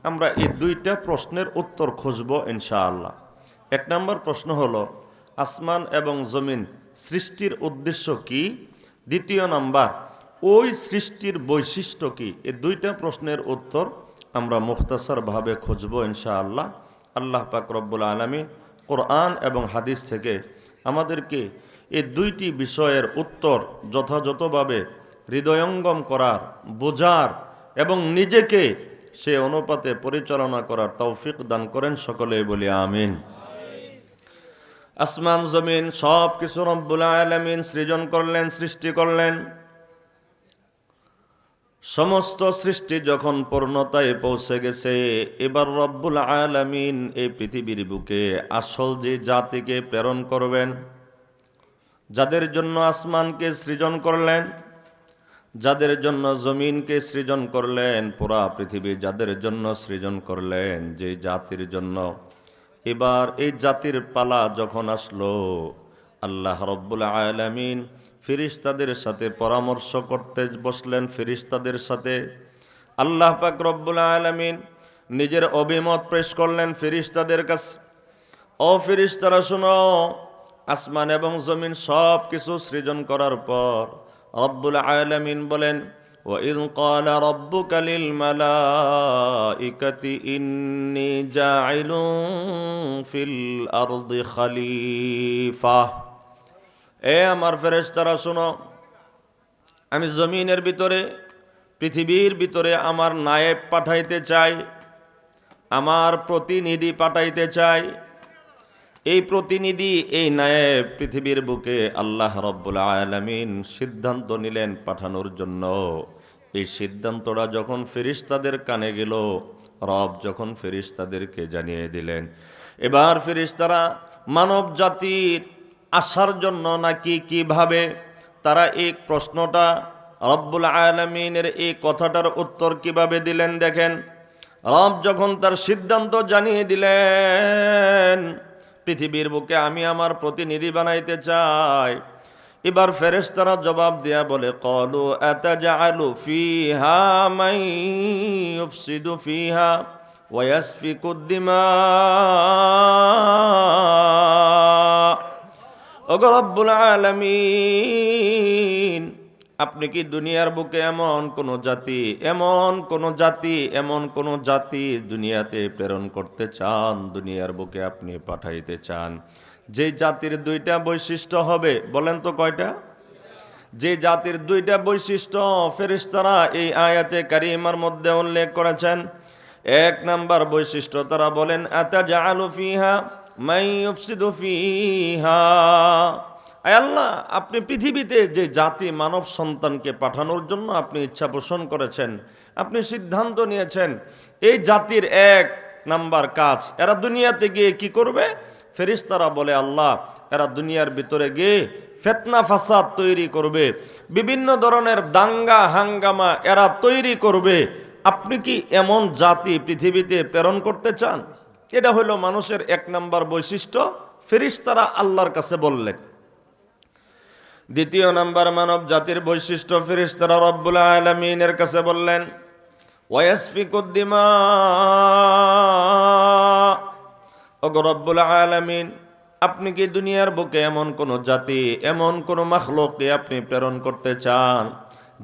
আমরা এই দুইটা প্রশ্নের উত্তর খুঁজব ইনশাআল্লাহ। এক নম্বর প্রশ্ন হলো আসমান এবং জমিন সৃষ্টির উদ্দেশ্য কি, দ্বিতীয় নাম্বার ওই সৃষ্টির বৈশিষ্ট্য কি। এই দুইটা প্রশ্নের উত্তর আমরা মুখতাসারভাবে খুঁজব ইনশাআল্লাহ। আল্লাহ পাক রব্বুল আলামিন কোরআন এবং হাদিস থেকে আমাদেরকে এই দুইটি বিষয়ের উত্তর যথাযথভাবে হৃদয়ঙ্গম করার, বোঝার এবং নিজেকে সে অনুপাতে পরিচালনা করার তৌফিক দান করেন, সকলেই বলি আমিন। আসমান জমিন সব কিছু রব্বুল আলামিন সৃজন করলেন, সৃষ্টি করলেন। সমস্ত সৃষ্টি যখন পূর্ণতায় পৌঁছে গেছে, এবার রব্বুল আলামিন এই পৃথিবীর বুকে আসল যে জাতিকে প্রেরণ করবেন, যাদের জন্য আসমানকে সৃজন করলেন, যাদের জন্য জমিনকে সৃজন করলেন, পুরা পৃথিবী যাদের জন্য সৃজন করলেন, যে জাতির জন্য, এবার এই জাতির পালা যখন আসলো, আল্লাহ রব্বুল আলামিন ফেরেশতাদের সাথে পরামর্শ করতে বসলেন। ফেরেশতাদের সাথে আল্লাহ পাক রব্বুল আলামিন নিজের অভিমত পেশ করলেন ফেরেশতাদের কাছে। ও ফেরেশতারা শোনো, আসমান এবং জমিন সব কিছু সৃজন করার পর রব্বুল আলামিন বলেন, وَإِذْ قَالَ رَبُّكَ لِلْمَلَائِكَةِ إِنِّي جَاعِلٌ فِي الْأَرْضِ خَلِيفَةً। এ আমার ফেরেশতারা শোনো, আমি জমিনের ভিতরে, পৃথিবীর ভিতরে আমার নায়েব পাঠাইতে চাই, আমার প্রতিনিধি পাঠাইতে চাই। এই প্রতিনিধি, এই নায়েব পৃথিবীর বুকে আল্লাহ রব্বুল আলামিন সিদ্ধান্ত নিলেন পাঠানোর জন্য। এই সিদ্ধান্তটা যখন ফেরেশতাদের কানে গেল, রব যখন ফেরেশতাদেরকে জানিয়ে দিলেন, এবার ফেরেশতারা মানব জাতির আসার জন্য নাকি কিভাবে, তারা এই প্রশ্নটা রব্বুল আলামিনের এই কথাটার উত্তর কিভাবে দিলেন দেখেন। রব যখন তার সিদ্ধান্ত জানিয়ে দিলেন, পৃথিবীর বুকে আমি আমার প্রতিনিধি বানাইতে চাই, এবার ফেরেশতারা জবাব দেয়া বলে, ক্বালু আতাজআলু ফিহা মান ইউফসিদু ফিহা ওয়া ইয়াসফিকুদ দিমা। ওগো রব্বুল আলামিন, আপনি কি দুনিয়ার বুকে এমন কোন জাতি দুনিয়াতে প্রেরণ করতে চান, দুনিয়ার বুকে আপনি পাঠাইতে চান, যে জাতির দুইটা বৈশিষ্ট্য হবে? বলেন তো কয়টা? যে জাতির দুইটা বৈশিষ্ট্য ফেরেশতারা এই আয়াতে কারিমার মধ্যে উল্লেখ করেছেন। এক নাম্বার বৈশিষ্ট্য তারা বলেন, আতাজআলু ফিহা মান ইউফসিদু ফিহা। আয় আল্লাহ, আপনি পৃথিবীতে যে জাতি মানব সন্তানকে পাঠানোর জন্য আপনি ইচ্ছা পোষণ করেছেন, আপনি সিদ্ধান্ত নিয়েছেন, এই জাতির এক নাম্বার কাজ, এরা দুনিয়াতে গিয়ে কি করবে? ফেরেশতারা বলে, আল্লাহ, এরা দুনিয়ার ভিতরে গিয়ে ফিতনা ফাসাদ তৈরি করবে, বিভিন্ন ধরনের দাঙ্গা হাঙ্গামা এরা তৈরি করবে। আপনি কি এমন জাতি পৃথিবীতে প্রেরণ করতে চান? এটা হলো মানুষের এক নাম্বার বৈশিষ্ট্য, ফেরেশতারা আল্লাহর কাছে বললেন। দ্বিতীয় নাম্বার মানব জাতির বৈশিষ্ট্য ফেরেশতারা রব্বুল আলামিনের কাছে বললেন, ওয়াসফিকুদ দিমা। ওগো রব্বুল আলামিন, আপনি কি দুনিয়ার বুকে এমন কোন জাতি, এমন কোন মাখলুককে আপনি প্রেরণ করতে চান,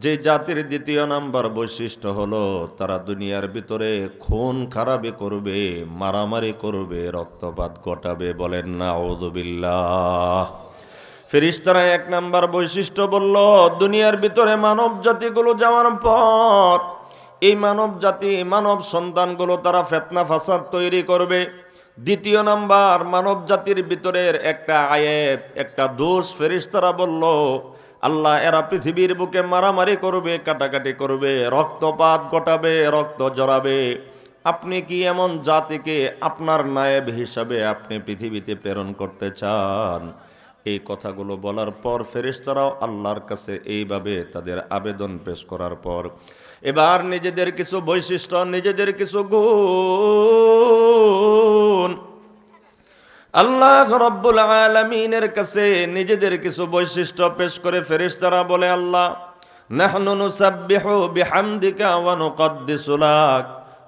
যে জাতির দ্বিতীয় নাম্বার বৈশিষ্ট্য হলো তারা দুনিয়ার ভিতরে খুন খারাপি করবে, মারামারি করবে, রক্তপাত ঘটাবে? বলেন নাউযুবিল্লাহ। ফেরেশতারা এক নাম্বার বৈশিষ্ট্য বলল, দুনিয়ার ভিতরে মানব জাতিগুলো যাওয়ার পর এই মানব জাতি, মানব সন্তানগুলো তারা ফিতনা ফাসাদ তৈরি করবে। দ্বিতীয় নাম্বার মানব জাতির ভিতরের একটা আয়াত, একটা দোষ ফেরেশতারা বলল, আল্লাহ, এরা পৃথিবীর বুকে মারামারি করবে, কাটাকাটি করবে, রক্তপাত ঘটাবে, রক্ত জড়াবে। আপনি কি এমন জাতিকে আপনার নায়েব হিসাবে আপনি পৃথিবীতে প্রেরণ করতে চান? এই কথাগুলো বলার পর ফেরেশতারাও আল্লাহর কাছে এইভাবে তাদের আবেদন পেশ করার পর এবার নিজেদের কিছু বৈশিষ্ট্য, নিজেদের কিছু গুণ আল্লাহ রাব্বুল আলামিনের কাছে নিজেদের কিছু বৈশিষ্ট্য পেশ করে ফেরেশতারা বলে, আল্লাহ, নাহনু নুসাব্বিহু বিহামদিকা ওয়া নুকদ্দিসু লাক।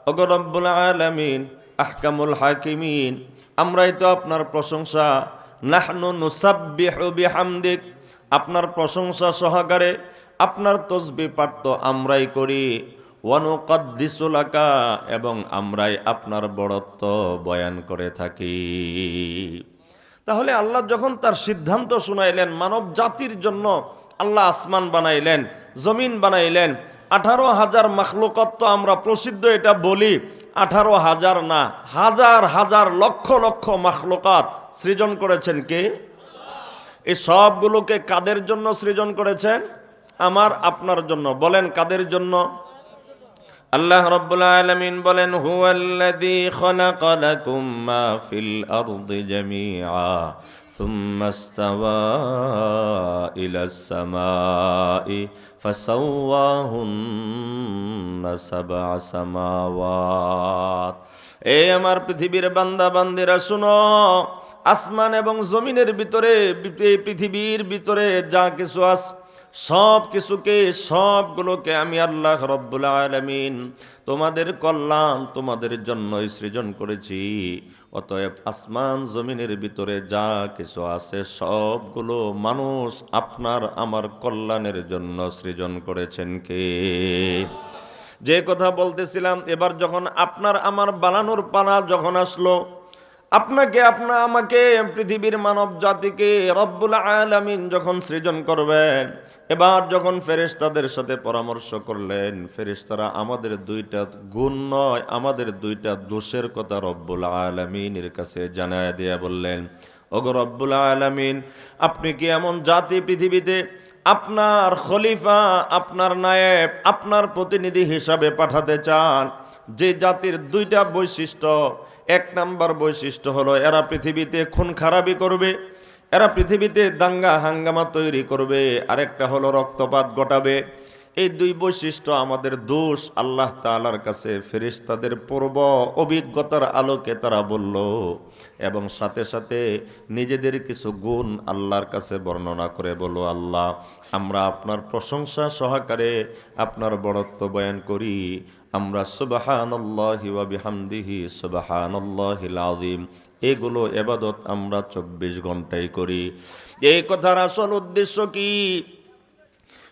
ওগো রব্বুল আলামিন, আহকামুল হাকিমিন, আমরাই তো আপনার প্রশংসা, নাহনু নুসাব্বিহু বিহামদিক, আপনার প্রশংসা সহকারে আপনার তসবিহ পাঠ তো আমরাই করি, ওয়া নুকাদ্দিসু লাকা, এবং আমরাই আপনার বড়ত্ব বয়ান করে থাকি। তাহলে আল্লাহ যখন তার সিদ্ধান্ত শুনাইলেন, মানব জাতির জন্য আল্লাহ আসমান বানাইলেন, জমিন বানাইলেন, 18,000 মাখলুকাত, তো আমরা প্রসিদ্ধ এটা বলি 18,000 না, হাজার হাজার লক্ষ লক্ষ মাখলুকাত সৃজন করেছেন কে? এই সবগুলোকে কাদের জন্য সৃজন করেছেন? আমার আপনার জন্য। বলেন কাদের জন্য? আল্লাহ রাব্বুল আলামিন বলেন, হুয়াল্লাযী খালাকা লাকুম মা ফিল আরদি জামিআ সুম্মা ইসতাওয়া ইলাস সামাই ফাসাওয়াহুন্না সাবআ সামাওয়াত। এই আমার পৃথিবীর বান্দা বান্দিরা শুনো, আসমান এবং জমিনের ভিতরে, পৃথিবীর ভিতরে যা কিছু আছে সব কিছুকে, সবগুলোকে আমি আল্লাহ রব্বুল আলামিন তোমাদের কল্যাণ, তোমাদের জন্যই সৃজন করেছি। অতএব আসমান জমিনের ভিতরে যা কিছু আছে সবগুলো মানুষ আপনার আমার কল্যাণের জন্য সৃজন করেছেন কে? যে কথা বলতেছিলাম, এবার যখন আপনার আমার বানানোর পালা যখন আসলো, আপনাকে, আমাকে, পৃথিবীর মানব জাতিকে রব্বুল আলামিন যখন সৃজন করবেন, এবার যখন ফেরেশতাদের সাথে পরামর্শ করলেন, ফেরেশতারা আমাদের দুইটা গুণ নয়, আমাদের দুইটা দোষের কথা রব্বুল আলামিনের কাছে জানায় দিয়া বললেন, ওগো রব্বুল আলামিন, আপনি কি এমন জাতি পৃথিবীতে আপনার খলিফা, আপনার নায়েব, আপনার প্রতিনিধি হিসাবে পাঠাতে চান, যে জাতির দুইটা বৈশিষ্ট্য? এক নাম্বার বৈশিষ্ট্য হলো এরা পৃথিবীতে খুন খারাপি করবে, এরা পৃথিবীতে দাঙ্গা হাঙ্গামা তৈরি করবে, আরেকটা হলো রক্তপাত ঘটাবে। এই দুই বৈশিষ্ট্য আমাদের দোষ আল্লাহ তাআলার কাছে ফেরেশতাদের পূর্ব অভিজ্ঞতার আলোকে তারা বলল, এবং সাথে সাথে নিজেদের কিছু গুণ আল্লাহর কাছে বর্ণনা করে বলো, আল্লাহ, আমরা আপনার প্রশংসা সহকারে আপনার বড়ত্ব বয়ান করি। আমরা সুবহানাল্লাহি ওয়া বিহামদিহি সুবহানাল্লাহিল আযীম, এগুলো ইবাদত আমরা 24 ঘন্টায় করি। এই কথার আসল উদ্দেশ্য কি?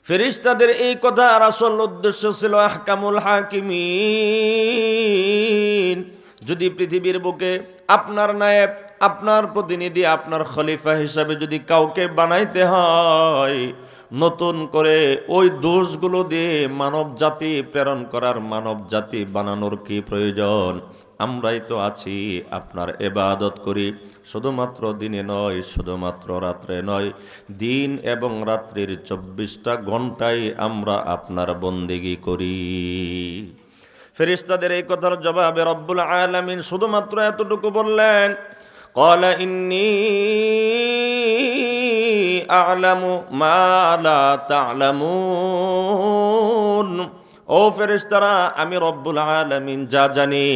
ফেরেশতাদের এই কথার আসল উদ্দেশ্য ছিল আহকামুল হাকিমিন। যদি পৃথিবীর বুকে আপনার নায়েব, আপনার প্রতিনিধি, আপনার খলিফা হিসাবে যদি কাউকে বানাইতে হয়, নতুন করে ওই দোষগুলো দিয়ে মানব জাতি প্রেরণ করার, মানব জাতি বানানোর কি প্রয়োজন? আমরাই তো আছি, আপনার ইবাদত করি, শুধুমাত্র দিনে নয়, শুধুমাত্র রাত্রে নয়, দিন এবং রাত্রির 24টা ঘন্টায় আমরা আপনার বন্দেগী করি। ফেরেশতাদের এই কথার জবাবে রব্বুল আলামিন শুধুমাত্র এতটুকু বললেন, ক্বালা ইন্নী আ'লামু মা লা তা'লামুন। ও ফেরেশতারা, আমি রব্বুল আলামিন যা জানি,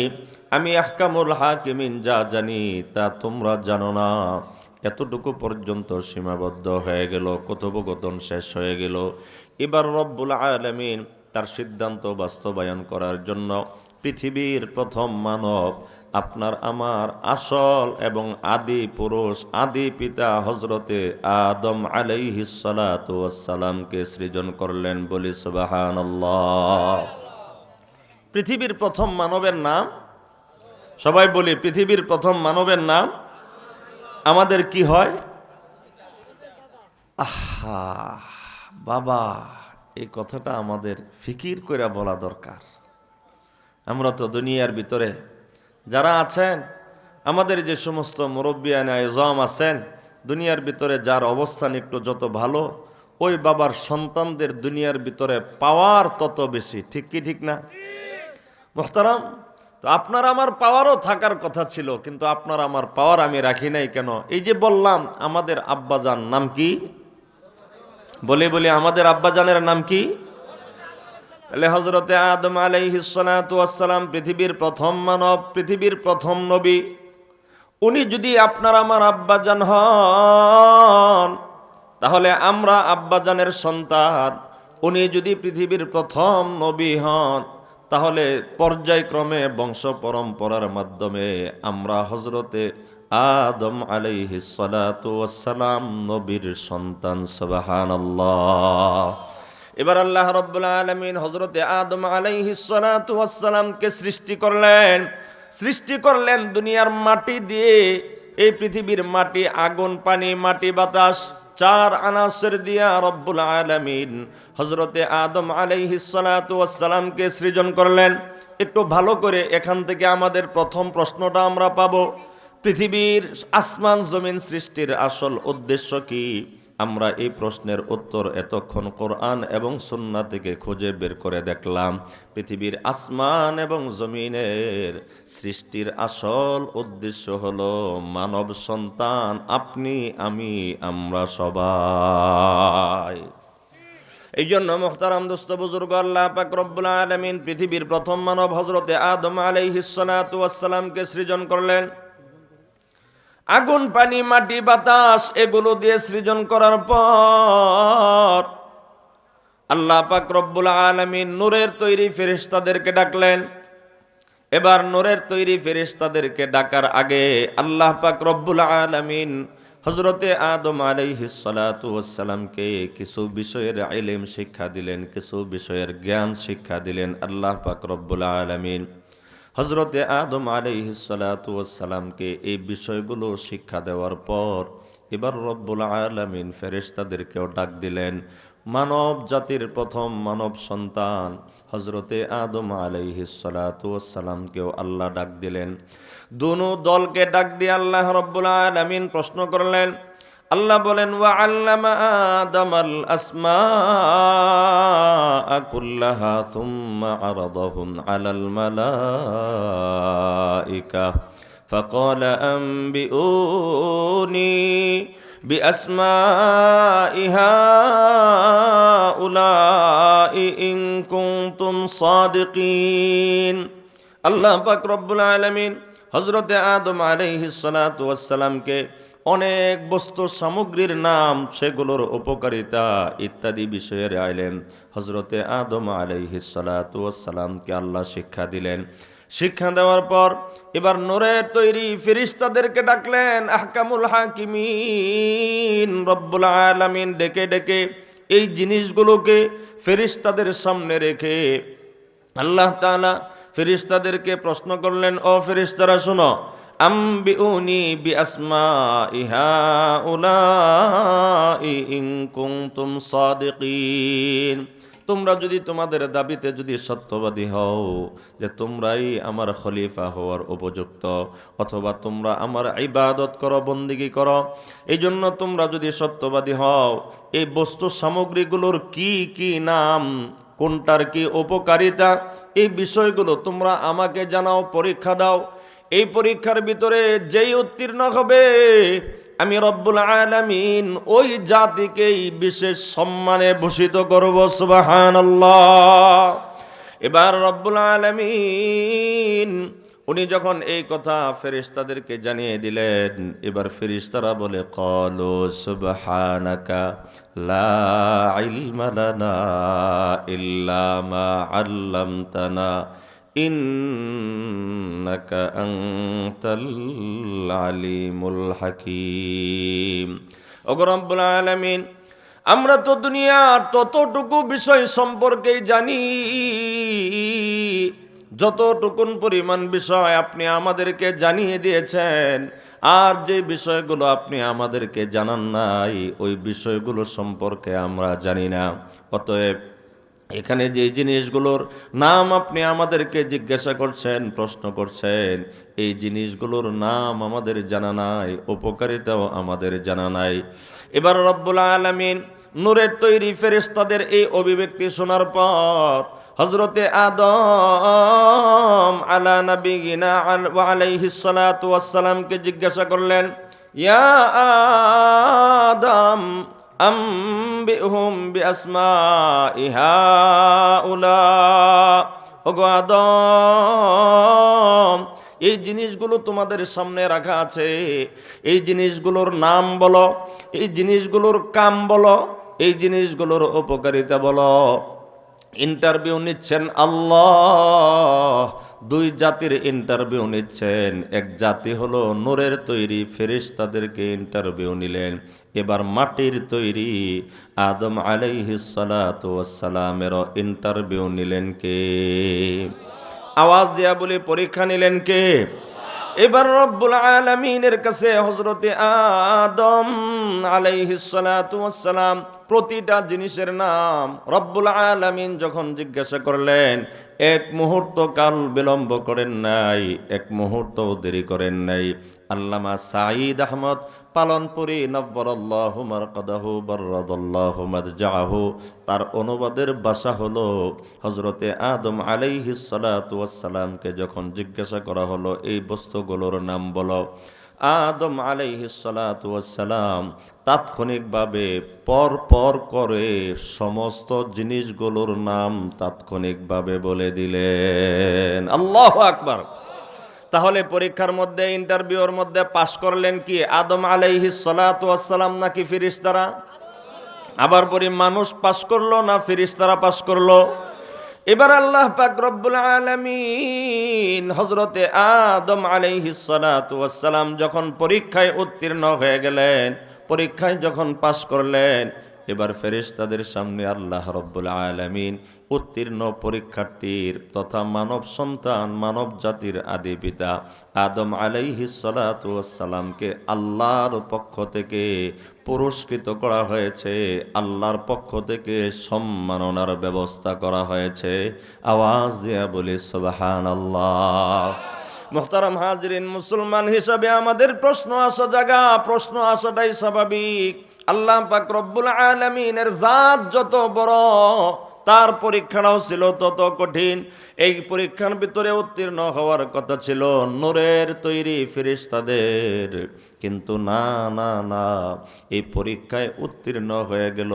আমি আহকামুল হাকিমিন যা জানি তা তোমরা জানো না। এতটুকু পর্যন্ত সীমাবদ্ধ হয়ে গেল, কথোপকথন শেষ হয়ে গেল। এবার রব্বুল আলামিন তার সিদ্ধান্ত বাস্তবায়ন করার জন্য পৃথিবীর প্রথম মানব, আপনার আমার আসল এবং আদি পুরুষ, আদি পিতা হজরতে আদম আলাইহিস সালাতু ওয়াস সালামকে সৃজন করলেন। বলি সুবহানাল্লাহ। পৃথিবীর প্রথম মানবের নাম, সবাই বলি, পৃথিবীর প্রথম মানবের নাম আমাদের কি হয়? আহা বাবা, এই কথাটা আমাদের ফিকির করে বলা দরকার। আমরা তো দুনিয়ার ভিতরে যারা আছেন, আমাদের যে সমস্ত মুরব্বিয়ানে আযম আছেন, দুনিয়ার ভিতরে যার অবস্থান একটু যত ভালো, ওই বাবার সন্তানদের দুনিয়ার ভিতরে পাওয়ার তত বেশি। ঠিক কি ঠিক না মুহতারাম? তো আপনার আমার পাওয়ারও থাকার কথা ছিল, কিন্তু আপনার আমার পাওয়ার আমি রাখি নাই কেন? এই যে বললাম, আমাদের আব্বাজান নাম কি? বলি আমাদের আব্বাজানের নাম কি? হযরতে আদম আলাইহিস সালাতু ওয়াস সালাম পৃথিবীর প্রথম মানব, পৃথিবীর প্রথম নবী। উনি যদি আপনার আমার আব্বাজান হন, তাহলে আমরা আব্বাজানের সন্তান। উনি যদি পৃথিবীর প্রথম নবী হন, তাহলে পর্যায়ক্রমে বংশ পরম্পরার মাধ্যমে আমরা হযরতে আদম আলাইহিস সালাতু ওয়াস সালাম নবীর সন্তান। সুবহানাল্লাহ। এবার আল্লাহ রাব্বুল আলামিন হযরতে আদম আলাইহিস সালাতু ওয়াস সালামকে সৃষ্টি করলেন দুনিয়ার মাটি দিয়ে। এই পৃথিবীর মাটি, আগুন, পানি, মাটি, বাতাস, চার আনাসের দিয়া রব্বুল আলামিন হযরতে আদম আলাইহিস সালাতু ওয়াস সালামকে সৃজন করলেন। একটু ভালো করে এখান থেকে আমাদের প্রথম প্রশ্নটা আমরা পাবো, পৃথিবীর আসমান জমিন সৃষ্টির আসল উদ্দেশ্য কি? আমরা এই প্রশ্নের উত্তর এতক্ষণ কোরআন এবং সুন্নাহ থেকে খুঁজে বের করে দেখলাম। পৃথিবীর আসমান এবং জমিনের সৃষ্টির আসল উদ্দেশ্য হলো মানব সন্তান, আপনি, আমি, আমরা সবাই। এই জন্য মুহতারাম দোস্ত বুজুর্গ, আল্লাহ পাক রব্বুল আলামিন পৃথিবীর প্রথম মানব হযরতে আদম আলাইহিস সালাতু ওয়াস সালামকে সৃজন করলেন। আগুন, পানি, মাটি, বাতাস এগুলো দিয়ে সৃজন করার পর আল্লাহ পাক রব্বুল আলামিন নূরের তৈরি ফেরেশতাদেরকে ডাকলেন। এবার নূরের তৈরি ফেরেশতাদেরকে ডাকার আগে আল্লাহ পাক রব্বুল আলামিন হযরতে আদম আলাইহিস সালাতু ওয়াস সালামকে কিছু বিষয়ের ইলম শিক্ষা দিলেন, কিছু বিষয়ের জ্ঞান শিক্ষা দিলেন। আল্লাহ পাক রব্বুল আলামিন হযরতে আদম আলাইহিস সালাতু ওয়াস সালামকে এই বিষয়গুলো শিক্ষা দেওয়ার পর এবার রব্বুল আলামিন ফেরেশতাদেরকেও ডাক দিলেন। মানব জাতির প্রথম মানব সন্তান হযরতে আদম আলাইহিস সালাতু ওয়াস সালামকেও আল্লাহ ডাক দিলেন। দুনো দলকে ডাক দিয়ে আল্লাহ রব্বুল আলামিন প্রশ্ন করলেন। আল্লাহ বলেন, ওয়া আল্লামা আদামাল আসমাআ কুল্লাহা সুম্মা আরাদাহুম আলাল মালাইকা ফাকালা আনবিউনি বিআসমাই হাউলাই ইন কুনতুম সাদিকিন। আল্লাহ পাক রব্বুল আলামিন হযরতে আদম আলাইহিস সালাতু ওয়াস সালামকে অনেক বস্তু সামগ্রীর নাম, সেগুলোর উপকারিতা ইত্যাদি বিষয়ের ইলম হযরতে আদম আলাইহিস সালাতু ওয়াস সালামকে আল্লাহ শিক্ষা দিলেন। শিক্ষা দেওয়ার পর এবার নূরের তৈরি ফেরেশতাদেরকে ডাকলেন। আহকামুল হাকিমিন রব্বুল আলামিন ডেকে ডেকে এই জিনিসগুলোকে ফেরেশতাদের সামনে রেখে আল্লাহ তাআলা ফেরেশতাদেরকে প্রশ্ন করলেন, ও ফেরেশতারা শোনো, আম্বিউনি বিআসমাই হাউলাই ইন কুনতুম সাদিকিন। তোমরা যদি তোমাদের দাবিতে যদি সত্যবাদী হও যে তোমরাই আমার খলিফা হওয়ার উপযুক্ত, অথবা তোমরা আমার ইবাদত করো, বন্দেগী করো, এই জন্য তোমরা যদি সত্যবাদী হও, এই বস্তু সামগ্রীগুলোর কি কি নাম, কোনটার কি উপকারিতা, এই বিষয়গুলো তোমরা আমাকে জানাও, পরীক্ষা দাও। এই পরীক্ষার ভিতরে যেই উত্তীর্ণ হবে আমি রব্বুল আলামিন ওই জাতিকেই বিশেষ সম্মানে ভূষিত করব। সুবহানাল্লাহ। এবার রব্বুল আলামিন উনি যখন এই কথা ফেরেশতাদেরকে জানিয়ে দিলেন, এবার ফেরেশতারা বলে, ক্বালু সুবহানাকা লা ইলমা লানা ইল্লা মা আল্লামতানা ইন্নাকা আনতাল আলিমুল হাকীম। ওগো রব্বুল আলামিন, আমরা তো দুনিয়ার ততটুকু বিষয় সম্পর্কেই জানি, যতটুকুন পরিমাণ বিষয় আপনি আমাদেরকে জানিয়ে দিয়েছেন, আর যে বিষয়গুলো আপনি আমাদেরকে জানান নাই ওই বিষয়গুলো সম্পর্কে আমরা জানি না। অতএব এখানে যে জিনিসগুলোর নাম আপনি আমাদেরকে জিজ্ঞাসা করছেন, প্রশ্ন করছেন, এই জিনিসগুলোর নাম আমাদের জানা নাই, উপকারিতাও আমাদের জানা নাই। এবার রব্বুল আলামিন নূরের তৈরি ফেরেশতাদের এই অভিব্যক্তি শোনার পর হযরতে আদম আলা নবিয়িনা ওয়া আলাইহিস সালাতু ওয়াস সালামকে জিজ্ঞাসা করলেন, ইয়া আদম আম্বিহুম বিআসমাই হাউলা। ওগো আদম, এই জিনিসগুলো তোমাদের সামনে রাখা আছে, এই জিনিসগুলোর নাম বলো, এই জিনিসগুলোর কাম বলো, এই জিনিসগুলোর উপকারিতা বলো। ইন্টারভিউ নিচ্ছেন আল্লাহ। দুই জাতির ইন্টারভিউ নিচ্ছেন। এক জাতি হলো নূরের তৈরি ফেরেশতাদেরকে ইন্টারভিউ নিলেন। এবার মাটির তৈরি আদম আলাইহিস সালাতু ওয়াস সালামের ইন্টারভিউ নিলেন কে? আওয়াজ দিয়া বলি, পরীক্ষা নিলেন কে? এবার রব্বুল আলামিনের কাছে হযরতে আদম আলাইহিস সালাতু ওয়াস সালাম প্রতিটা জিনিসের নাম রব্বুল আলামিন যখন জিজ্ঞাসা করলেন, এক মুহূর্ত কাল বিলম্ব করেন নাই, এক মুহূর্ত দেরি করেন নাই। আল্লামা সাঈদ আহমদ পালনপুরি নব্বরাল্লাহু মারকাদাহু বাররাদাল্লাহু মাদজাহু, তার অনুবাদের ভাষা হলো হযরতে আদম আলাইহিস সালাতু ওয়াস সালামকে যখন জিজ্ঞাসা করা হলো এই বস্তুগুলোর নাম বলো, আদম আলাইহিস সালাতু ওয়াস সালাম তাৎক্ষণিকভাবে পর পর করে সমস্ত জিনিসগুলোর নাম তাৎক্ষণিকভাবে বলে দিলেন। আল্লাহু আকবার। তাহলে পরীক্ষার মধ্যে, ইন্টারভিউর মধ্যে পাশ করলেন কি আদম আলাইহিস সালাতু ওয়াস সালাম নাকি ফেরেশতারা? আবার পরে মানুষ পাশ করলো না ফেরেশতারা পাশ করলো? এবার আল্লাহ পাক রব্বুল আলামিন হযরতে আদম আলাইহিস সালাতু ওয়াস সালাম যখন পরীক্ষায় উত্তীর্ণ হয়ে গেলেন, পরীক্ষায় যখন পাশ করলেন, এবার ফেরেশতাদের সামনে আল্লাহ রব্বুল আলামিন উত্তীর্ণ পরীক্ষার্থীর তথা মানব সন্তান, মানব জাতির আদি পিতা আদম আলাইহিস সালাতু ওয়াস সালামকে আল্লাহর পক্ষ থেকে পুরস্কৃত করা হয়েছে, আল্লাহর পক্ষ থেকে সম্মাননার ব্যবস্থা করা হয়েছে। আওয়াজ দিয়া বলি সুবহানাল্লাহ। মুহতারাম হাজরিন, মুসলমান হিসাবে আমাদের প্রশ্ন আসা জায়গা, প্রশ্ন আসাটাই স্বাভাবিক। আল্লাহ পাক রব্বুল আলামিনের জাত যত বড়, তার পরীক্ষাটাও ছিল তত কঠিন। এই পরীক্ষার ভিতরে উত্তীর্ণ হওয়ার কথা ছিল নূরের তৈরি ফেরেশতাদের, কিন্তু না না না, এই পরীক্ষায় উত্তীর্ণ হয়ে গেল,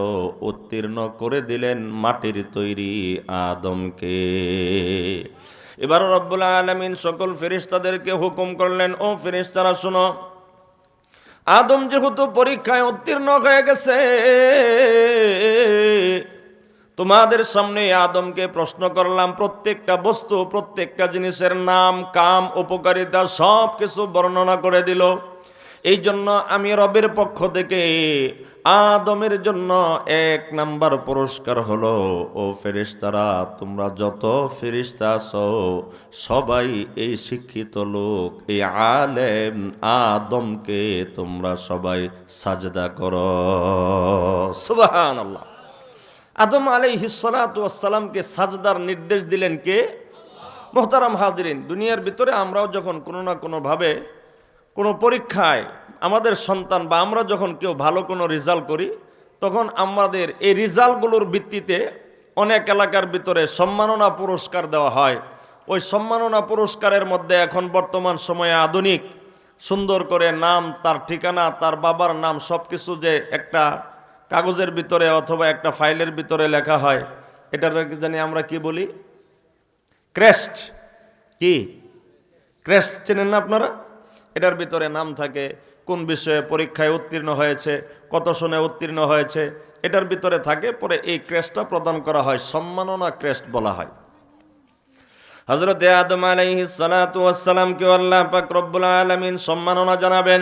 উত্তীর্ণ করে দিলেন মাটির তৈরি আদমকে। এবার রব্বুল আলামিন সকল ফেরেশতাদেরকে হুকুম করলেন, ও ফেরেশতারা শোনো, আদম যেহেতু পরীক্ষায় উত্তীর্ণ হয়ে গেছে, তোমাদের সামনে আদমকে প্রশ্ন করলাম, প্রত্যেকটা বস্তু, প্রত্যেকটা জিনিসের নাম, কাম, উপকারিতা সব কিছু বর্ণনা করে দিল। এই জন্য আমি রবের পক্ষ থেকে আদমের জন্য 1 নাম্বার পুরস্কার হলো, ও ফেরেশতারা, তোমরা যত ফেরেশতা আছো সবাই এই শিক্ষিত লোক, এই আলেম আদমকে তোমরা সবাই সাজদা করো। সুবহানাল্লাহ। আদম আলাইহিস সালাতু ওয়াস সালামকে সাজদার নির্দেশ দিলেন কে? মুহতারাম হাজরিন, দুনিয়ার ভিতরে আমরাও যখন কোনো না কোনোভাবে কোনো পরীক্ষায় আমাদের সন্তান বা আমরা যখন কেউ ভালো কোনো রেজাল্ট করি, তখন আমাদের এই রেজাল্টগুলোর ভিত্তিতে অনেক এলাকার ভিতরে সম্মাননা পুরস্কার দেওয়া হয়। ওই সম্মাননা পুরস্কারের মধ্যে এখন বর্তমান সময়ে আধুনিক সুন্দর করে নাম, তার ঠিকানা, তার বাবার নাম সব কিছু যে একটা কাগজের ভিতরে অথবা একটা ফাইলের ভিতরে লেখা হয়, এটার জানি আমরা কি বলি? ক্রেস্ট। কি ক্রেস্ট চেনেন না আপনারা? এটার ভিতরে নাম থাকে, কোন বিষয়ে পরীক্ষায় উত্তীর্ণ হয়েছে, কত সনে উত্তীর্ণ হয়েছে, এটার ভিতরে থাকে। পরে এই ক্রেস্টটা প্রদান করা হয়, সম্মাননা ক্রেস্ট বলা হয়। হযরত আদম আলাইহিস সালাতু ওয়াস সালামকে আল্লাহ পাক রব্বুল আলামিন সম্মাননা জানাবেন।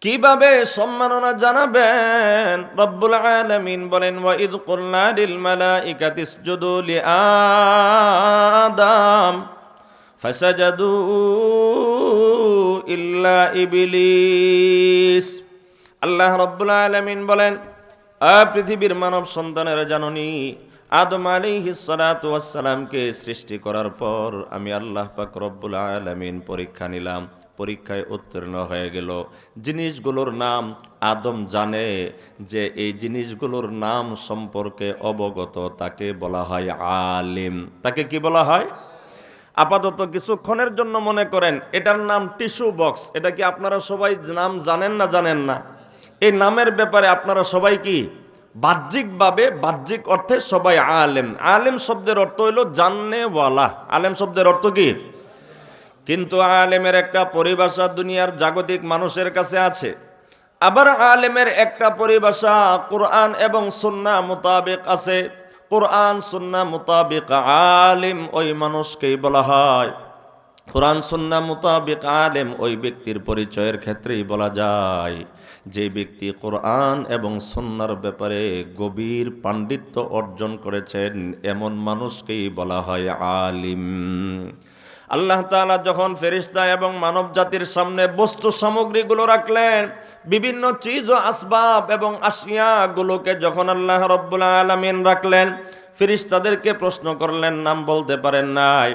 কিভাবে সম্মাননা জানাবেন? রব্বুল আলামিন বলেন, ওয়া ইয কুলনা লিল মালাইকাতি ইসজুদু লিআদম ফাসাজাদু ইল্লা ইবলিস। আল্লাহ রব্বুল আলামিন বলেন, পৃথিবীর মানব সন্তানের জননী আদম আলাইহিস সালাতু ওয়াস সালামকে সৃষ্টি করার পর আমি আল্লাহ পাক রব্বুল আলামিন পরীক্ষা নিলাম, পরীক্ষায় উত্তীর্ণ হয়ে গেল। জিনিসগুলোর নাম আদম জানে, যে এই জিনিসগুলোর নাম সম্পর্কে অবগত, তাকে বলা হয় আলিম। তাকে কি বলা হয়? আপাতত কিছুক্ষণের জন্য মনে করেন এটার নাম টিস্যু বক্স। এটা কি আপনারা সবাই নাম জানেন না জানেন না? এই নামের ব্যাপারে আপনারা সবাই কি বাহ্যিকভাবে, বাহ্যিক অর্থে সবাই আলেম। আলেম শব্দের অর্থ হইল জাননেওয়ালা। আলেম শব্দের অর্থ কি? কিন্তু আলেমের একটা পরিভাষা দুনিয়ার জাগতিক মানুষের কাছে আছে, আবার আলেমের একটা পরিভাষা কোরআন এবং সুন্নাহ মোতাবেক আছে। কোরআন সুন্নাহ মোতাবেক আলেম ওই মানুষকেই বলা হয়। কোরআন সুন্নাহ মোতাবেক আলেম ওই ব্যক্তির পরিচয়ের ক্ষেত্রেই বলা যায় যে ব্যক্তি কোরআন এবং সুন্নাহর ব্যাপারে গভীর পাণ্ডিত্য অর্জন করেছেন, এমন মানুষকেই বলা হয় আলিম। আল্লাহ তাআলা যখন ফেরেশতা এবং মানব জাতির সামনে বস্তু সামগ্রীগুলো রাখলেন, বিভিন্ন চিজ ও আসবাব এবং আশিয়াগুলোকে যখন আল্লাহ রাব্বুল আলামিন রাখলেন, ফেরেশতাদেরকে প্রশ্ন করলেন, নাম বলতে পারেন নাই।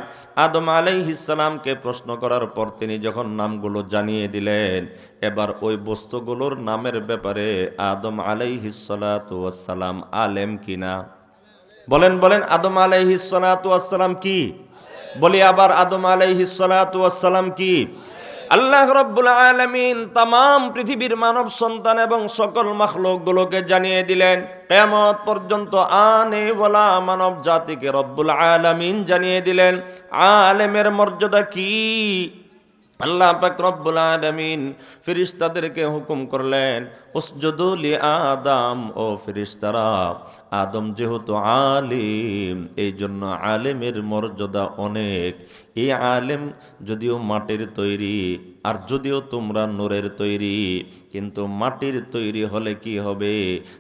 আদম আলাইহিস সালামকে প্রশ্ন করার পর তিনি যখন নামগুলো জানিয়ে দিলেন, এবার ওই বস্তুগুলোর নামের ব্যাপারে আদম আলাইহিস সালাতু ওয়াস সালাম আলেম কিনা? বলেন বলেন, আদম আলাইহিস সালাতু ওয়াস সালাম কি? বলি আবার, আদম আলাইহিস সালাতু ওয়াস সালাম কি? আল্লাহ রাব্বুল আলামিন तमाम পৃথিবীর মানব সন্তান এবং সকল মাখলুকগুলোকে জানিয়ে দিলেন, কিয়ামত পর্যন্ত আনে ওয়ালা মানব জাতিকে রব্বুল আলামিন জানিয়ে দিলেন আলেমের মর্যাদা কি। আল্লাহ পাক রব্বুল আলামিন ফেরেশতাদেরকে হুকুম করলেন, উসজুদু লি আদম, ও ফেরেশতারা, আদম যেহেতু আলিম, এই জন্য আলেমের মর্যাদা অনেক। এই আলেম যদিও মাটির তৈরি, আর যদিও তোমরা নূরের তৈরি, কিন্তু মাটির তৈরি হলে কি হবে,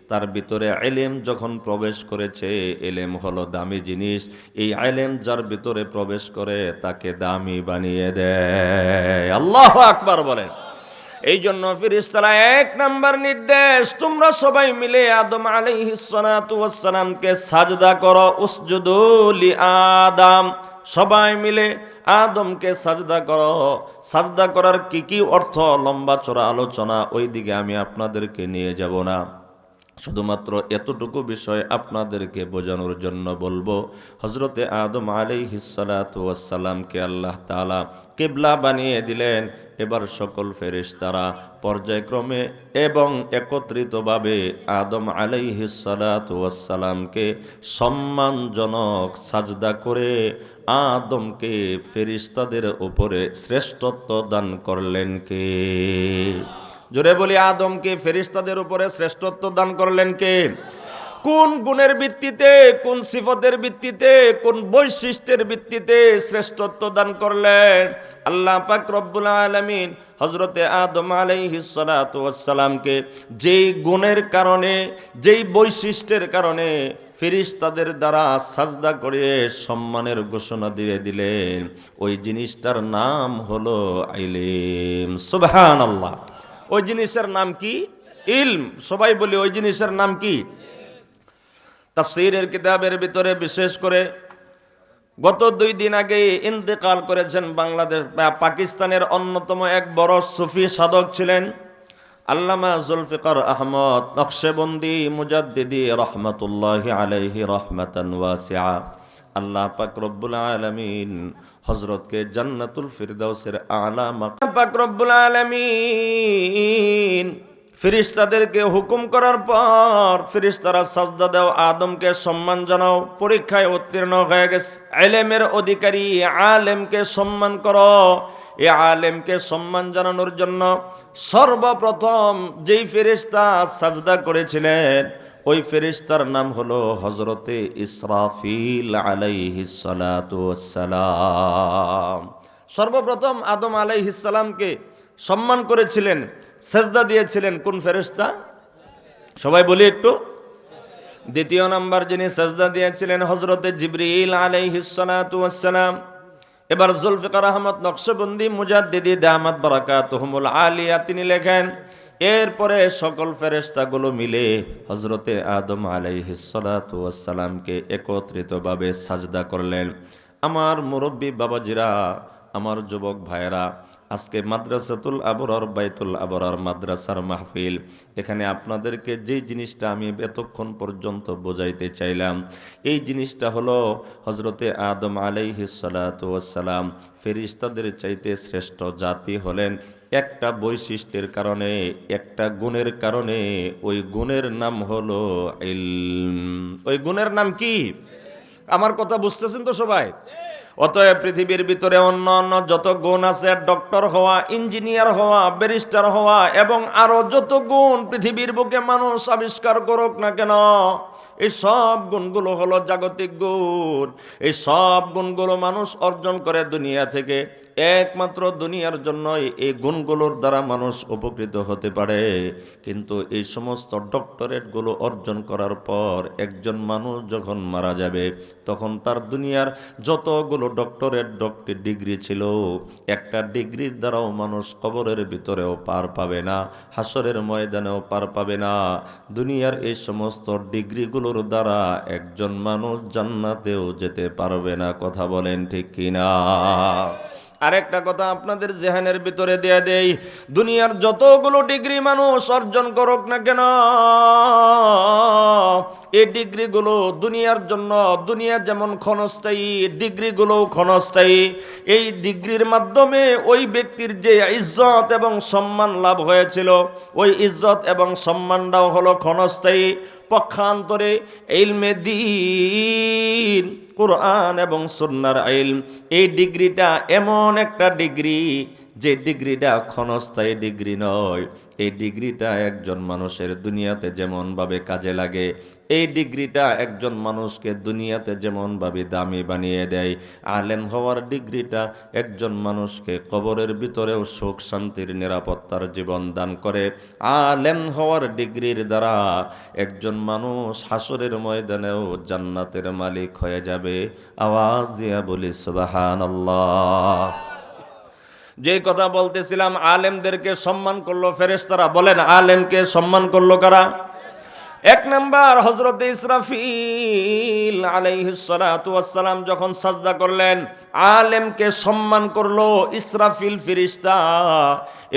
তার ভিতরে ইলম যখন প্রবেশ করেছে, ইলম হলো দামি জিনিস, এই ইলম যার ভিতরে প্রবেশ করে তাকে দামি বানিয়ে দেয়। আল্লাহু আকবার বলেন। এই জন্য ফেরেশতারা এক নাম্বার নির্দেশ, তোমরা সবাই মিলে আদম আলাইহিস সালাতু ওয়াস সালামকে সাজদা করো। উসজুদু লি আদম, সবাই মিলে আদমকে সাজদা করো। সাজদা করার কি কি অর্থ, লম্বা চড়া আলোচনা, ওই দিকে আমি আপনাদেরকে নিয়ে যাব না। শুধুমাত্র এতটুকু বিষয় আপনাদেরকে বোঝানোর জন্য বলবো, হযরতে আদম আলাইহিস সালাতু ওয়াস সালামকে আল্লাহ তাআলা কিবলা বানিয়ে দিলেন। এবার সকল ফেরেশতারা পর্যায়ক্রমে এবং একত্রিতভাবে আদম আলাইহিস সালাতু ওয়াস সালামকে সম্মানজনক সাজদা করে আদমকে ফেরেশতাদের উপরে শ্রেষ্ঠত্ব দান করলেন কে? জোরে বলি, আদমকে ফেরেশতাদের উপরে শ্রেষ্ঠত্ব দান করলেন কে? কোন গুণের ভিত্তিতে, কোন সিফতের ভিত্তিতে, কোন বৈশিষ্ট্যের ভিত্তিতে শ্রেষ্ঠত্ব দান করলেন? আল্লাহ পাক রব্বুল আলামিন হযরতে আদম আলাইহিস সালাতু ওয়াস সালামকে যেই গুণের কারণে, যেই বৈশিষ্ট্যের কারণে ফেরেশতাদের দ্বারা সাজদা করে সম্মানের ঘোষণা দিয়ে দিলেন, ওই জিনিসটার নাম হলো ইলম। সুবহানাল্লাহ। ওই জিনিসের নাম কি? ইলম। সবাই বলি, ওই জিনিসের নাম কি? তাফসীরের কিতাবের ভিতরে বিশেষ করে গত 2 দিন আগে ইন্তেকাল করেছেন বাংলাদেশ পাকিস্তানের অন্যতম এক বড় সুফি সাধক ছিলেন আল্লামা জুলফিকার আহমদ নকশবন্দি মুজাদ্দিদি রহমাতুল্লাহি আলাইহি রহমাতান ওয়াসিআ। আল্লাহ পাক রব্বুল আলামিন হযরতকে জান্নাতুল ফিরদাউসের আলা মাকাম পাক রব্বুল আলামিন ফেরেশতাদেরকে হুকুম করার পর ফেরেশতারা সাজদা দাও, আদমকে সম্মান জানাও। পরীক্ষায় উত্তীর্ণ হয়ে গেছে, ইলমের অধিকারী আলেমকে সম্মান করো। এই আলেমকে সম্মান জানানোর জন্য সর্বপ্রথম যেই ফেরেশতা সাজদা করেছিলেন, ওই ফেরেশতার নাম হলো হযরতে ইসরাফিল আলাইহিস সালাতু ওয়াস সালাম। সর্বপ্রথম আদম আলাইহিস সালামকে সম্মান করেছিলেন, সেজদা দিয়েছিলেন কোন ফেরেশতা? সবাই বলি একটু। দ্বিতীয় নাম্বার যিনি সেজদা দিয়েছিলেন হযরতে জিবরিল আলাইহিস সালাতু ওয়াস সালাম। এবার জুলফিকার আহমদ নকশবন্দি মুজাদ্দিদি দামাত বারাকাতুহুমুল আলিয়া তিনি লেখেন, এরপরে সকল ফেরেশতাগুলো মিলে হযরতে আদম আলাইহিস সালাতু ওয়াস সালামকে একত্রিতভাবে সাজদা করলেন। আমার মুরব্বী বাবাজিরা, আমার যুবক ভাইয়েরা, আজকে মাদ্রাসাতুল আবরার বাইতুল আবরার মাদ্রাসার মাহফিল, এখানে আপনাদেরকে যেই জিনিসটা আমি এতক্ষণ পর্যন্ত বোঝাইতে চাইলাম, এই জিনিসটা হলো হযরতে আদম আলাইহিস সালাতু ওয়াস সালাম ফেরেশতাদের চাইতে শ্রেষ্ঠ জাতি হলেন একটা বৈশিষ্ট্যের কারণে, একটা গুণের কারণে। ওই গুণের নাম হলো ইলম। ওই গুণের নাম কি? আমার কথা বুঝতেছেন তো সবাই? অতএব পৃথিবীর ভিতরে অন্য অন্য যত গুণ আছে, ডক্টর হওয়া, ইঞ্জিনিয়ার হওয়া, ব্যারিস্টার হওয়া এবং আরো যত গুণ পৃথিবীর বুকে মানুষ আবিষ্কার করুক না কেন, এই সব গুণগুলো হলো জাগতিক গুণ। এই সব গুণগুলো মানুষ অর্জন করে দুনিয়া থেকে। একমাত্র দুনিয়ার জন্যই এই গুণগুলোর দ্বারা মানুষ উপকৃত হতে পারে। কিন্তু এই সমস্ত ডক্টরেটগুলো অর্জন করার পর একজন মানুষ যখন মারা যাবে, তখন তার দুনিয়ার যতগুলো ডক্টরেট ডিগ্রি ছিল, একটা ডিগ্রির দ্বারাও মানুষ কবরের ভিতরেও পার পাবে না, হাসরের ময়দানেও পার পাবে না। দুনিয়ার এই সমস্ত ডিগ্রিগুলোর দ্বারা একজন মানুষ জান্নাতেও যেতে পারবে না। কথা বলেন ঠিক কিনা? আরেকটা কথা আপনাদের জেহানের ভিতরে দিয়ে দেই, দুনিয়ার যতগুলো ডিগ্রি মানুষ অর্জন করুক না কেন, এই ডিগ্রিগুলো দুনিয়ার জন্য, দুনিয়া যেমন ক্ষণস্থায়ী, ডিগ্রিগুলোও ক্ষণস্থায়ী। এই ডিগ্রির মাধ্যমে ওই ব্যক্তির যে ইজ্জত এবং সম্মান লাভ হয়েছিল, ওই ইজ্জত এবং সম্মানটাও হলো ক্ষণস্থায়ী। পক্ষান্তরে ইলমে দ্বীন, কুরআন এবং সুন্নাহর ইলম, এই ডিগ্রিটা এমন একটা ডিগ্রি যে ডিগ্রিটা ক্ষণস্থায়ী ডিগ্রি নয়। এই ডিগ্রিটা একজন মানুষের দুনিয়াতে যেমনভাবে কাজে লাগে, এই ডিগ্রিটা একজন মানুষকে দুনিয়াতে যেমনভাবে দামি বানিয়ে দেয়, আলেম হওয়ার ডিগ্রিটা একজন মানুষকে কবরের ভিতরেও সুখ শান্তির নিরাপত্তার জীবন দান করে। আলেম হওয়ার ডিগ্রির দ্বারা একজন মানুষ হাসরের ময়দানেও জান্নাতের মালিক হয়ে যাবে। আওয়াজ দিয়া বলি সুবহানাল্লাহ। যে কথা বলতেছিলাম, আলেমদেরকে সম্মান করলো ফেরেশতারা। বলেন, আলেমকে সম্মান করলো কারা? এক নাম্বার হযরত ইসরাফিল আলাইহিস সালাতু ওয়াস সালাম যখন সাজদা করলেন, আলেমকে সম্মান করলো ইসরাফিল ফেরেশতা।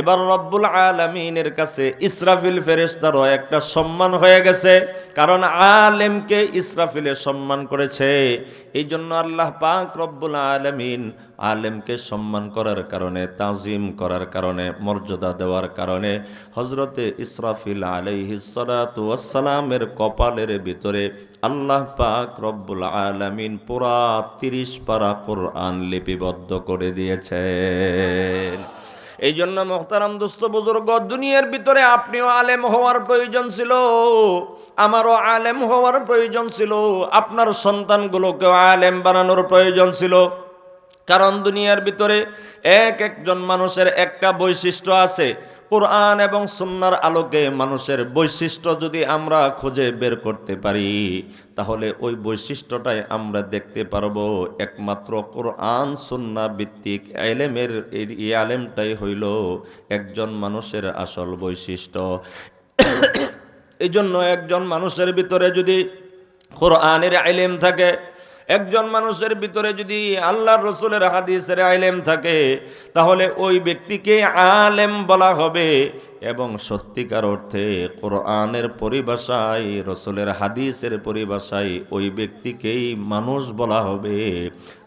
এবার রব্বুল আলামিনের কাছে ইসরাফিল ফেরেশতারও একটা সম্মান হয়ে গেছে, কারণ আলেমকে ইসরাফিলে সম্মান করেছে। এই জন্য আল্লাহ পাক রব্বুল আলামিন আলেমকে সম্মান করার কারণে, তাজিম করার কারণে, মর্যাদা দেওয়ার কারণে হযরতে ইসরাফিল আলাইহিস সালাতু ওয়াস সালামের কপালের ভিতরে আল্লাহ পাক রব্বুল আলামিন পুরা 30 পারা কোরআন লিপিবদ্ধ করে দিয়েছেন। এই জন্য মোহতারাম দোস্ত বুজুর্গ, দুনিয়ার ভিতরে আপনিও আলেম হওয়ার প্রয়োজন ছিল, আমারও আলেম হওয়ার প্রয়োজন ছিল, আপনার সন্তানগুলোকেও আলেম বানানোর প্রয়োজন ছিল। কারণ দুনিয়ার ভিতরে একজন মানুষের একটা বৈশিষ্ট্য আছে। কোরআন এবং সুন্নাহর আলোকে মানুষের বৈশিষ্ট্য যদি আমরা খুঁজে বের করতে পারি, তাহলে ওই বৈশিষ্ট্যটাই আমরা দেখতে পারবো। একমাত্র কোরআন সুন্নাহ ভিত্তিক ইলমের এই আলেমটাই হইল একজন মানুষের আসল বৈশিষ্ট্য। এই জন্য একজন মানুষের ভিতরে যদি কোরআনের ইলম থাকে, একজন মানুষের ভিতরে যদি আল্লাহর রাসূলের হাদিসের ইলম থাকে, তাহলে ওই ব্যক্তিকে আলেম বলা হবে। এবং সত্যিকার অর্থে কোরআনের পরিভাষায়, রাসূলের হাদিসের পরিভাষায় ওই ব্যক্তিকেই মানুষ বলা হবে।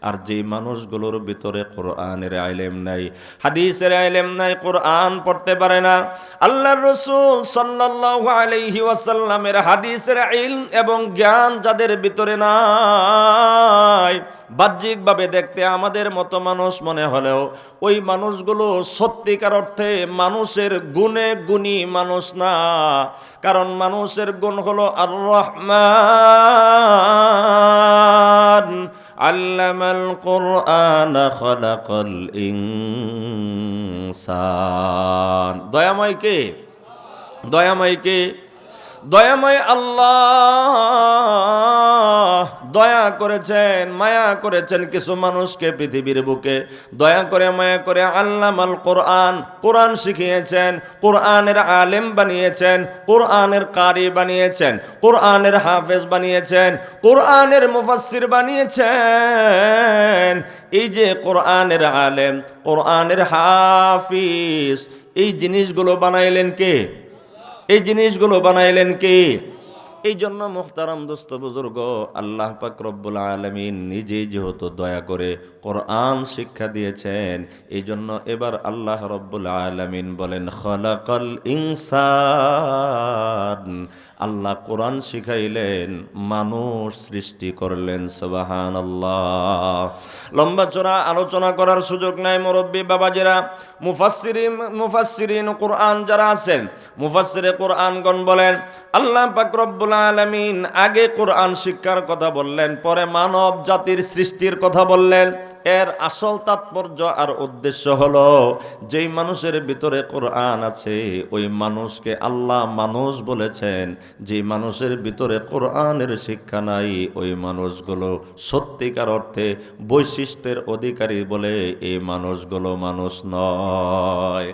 আর যে মানুষগুলোর ভিতরে কোরআনের ইলম নাই, হাদিসের ইলম নাই, কোরআন পড়তে পারে না, আল্লাহর রাসূল সাল্লাল্লাহু আলাইহি ওয়াসাল্লামের হাদিসের ইলম এবং জ্ঞান যাদের ভিতরে নাই, বাহ্যিকভাবে দেখতে আমাদের মতো মানুষ মনে হলেও ওই মানুষগুলো সত্যিকার অর্থে মানুষের গুণে গুণী মানুষ না। কারণ মানুষের গুণ হলো আর রহমান আল্লামাল কুরআন খালাকাল ইনসান। দয়াময় কে? দয়াময় কে? দয়াময় আল্লাহ দয়া করেছেন, মায়া করেছেন কিছু মানুষকে পৃথিবীর বুকে, দয়া করে মায়া করে আল্লামাল কোরআন, কোরআন শিখিয়েছেন, কোরআনের আলেম বানিয়েছেন, কোরআনের কারি বানিয়েছেন, কোরআনের হাফেজ বানিয়েছেন, কোরআনের মুফাসসির বানিয়েছেন। এই যে কোরআনের আলেম, কোরআনের হাফিজ, এই জিনিসগুলো বানাইলেন কে? এই জিনিসগুলো বানাইলেন কে? এই জন্য মুহতারাম দোস্ত বুজুর্গ, আল্লাহ পাক রব্বুল আলামিন নিজেই যেহেতু দয়া করে কোরআন শিক্ষা দিয়েছেন, এই জন্য এবার আল্লাহ রব্বুল আলামিন বলেন খলাকাল ইনসান, আল্লাহ কোরআন শিখাইলেন, মানুষ সৃষ্টি করলেন। সুবহানাল্লাহ। লম্বা চড়া আলোচনা করার সুযোগ নাই মুরব্বী বাবাজিরা। মুফাসসিরিন কোরআন যারা আছেন, মুফাসসিরে কোরআনগণ বলেন আল্লাহ পাক রব্বুল আলামিন আগে কোরআন শিক্ষার কথা বললেন, পরে মানব জাতির সৃষ্টির কথা বললেন। এর আসল তাৎপর্য আর উদ্দেশ্য হলো, যেই মানুষের ভিতরে কোরআন আছে ওই মানুষকে আল্লাহ মানুষ বলেছেন। যে মানুষের ভিতরে কোরআনের শিক্ষা নাই ওই মানুষগুলো সত্যিকার অর্থে বৈশিষ্ট্যের অধিকারী বলে এই মানুষগুলো মানুষ নয়।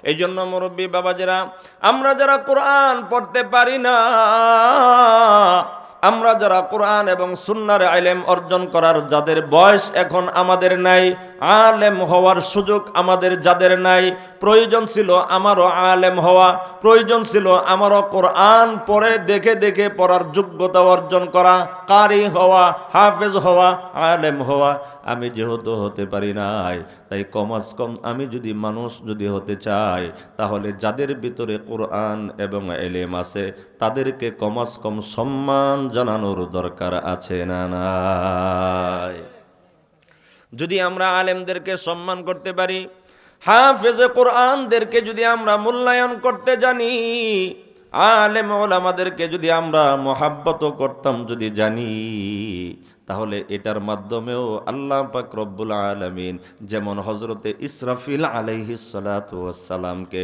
এই জন্য মুরব্বী বাবাজিরা, আমরা যারা কোরআন পড়তে পারি না, আমরা যারা কোরআন এবং সুন্নাহর ইলম অর্জন করার যাদের বয়স এখন আমাদের নাই, আলেম হওয়ার সুযোগ আমাদের যাদের নাই, প্রয়োজন ছিল আমারও আলেম হওয়া, প্রয়োজন ছিল আমারও কোরআন পড়ে দেখে দেখে পড়ার যোগ্যতা অর্জন করা, কারি হওয়া, হাফেজ হওয়া, আলেম হওয়া। আমি যেহেতু হতে পারি নাই, তাই কমাস কম আমি যদি মানুষ যদি হতে চাই, তাহলে যাদের ভিতরে কোরআন এবং ইলম আছে তাদেরকে কমাস কম সম্মান জানানোর দরকার আছে না নাই? যদি আমরা আলেমদেরকে সম্মান করতে পারি, হাফেজে কোরআনদেরকে যদি আমরা মূল্যায়ন করতে জানি, আলেম ওলামাদেরকে যদি আমরা মহাব্বত করতাম যদি জানি, তাহলে এটার মাধ্যমেও আল্লাহ পাক রব্বুল আলামিন যেমন হযরতে ইসরাফিল আলাইহিস সালাতু ওয়াস সালামকে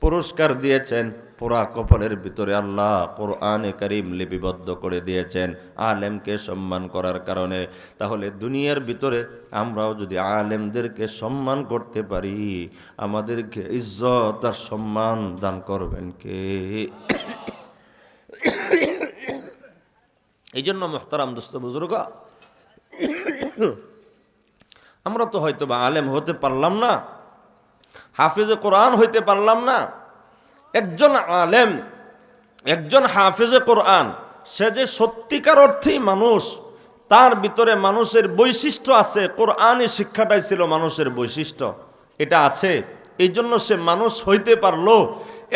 পুরস্কার দিয়েছেন, পুরা কপালের ভিতরে আল্লাহ কোরআনে কারীম লিপিবদ্ধ করে দিয়েছেন আলেমকে সম্মান করার কারণে। তাহলে দুনিয়ার ভিতরে আমরাও যদি আলেমদেরকে সম্মান করতে পারি, আমাদেরকে ইজ্জত আর সম্মান দান করবেন কে? এই জন্য মুহতারাম দোস্ত বুজুর্গ, আমরা তো হয়তো বা আলেম হতে পারলাম না, হাফেজে কোরআন হইতে পারলাম না। একজন আলেম, একজন হাফেজে কোরআন, সে যে সত্যিকার অর্থেই মানুষ, তার ভিতরে মানুষের বৈশিষ্ট্য আছে। কোরআনই শিক্ষাটাই ছিল মানুষের বৈশিষ্ট্য, এটা আছে, এই জন্য সে মানুষ হইতে পারলো।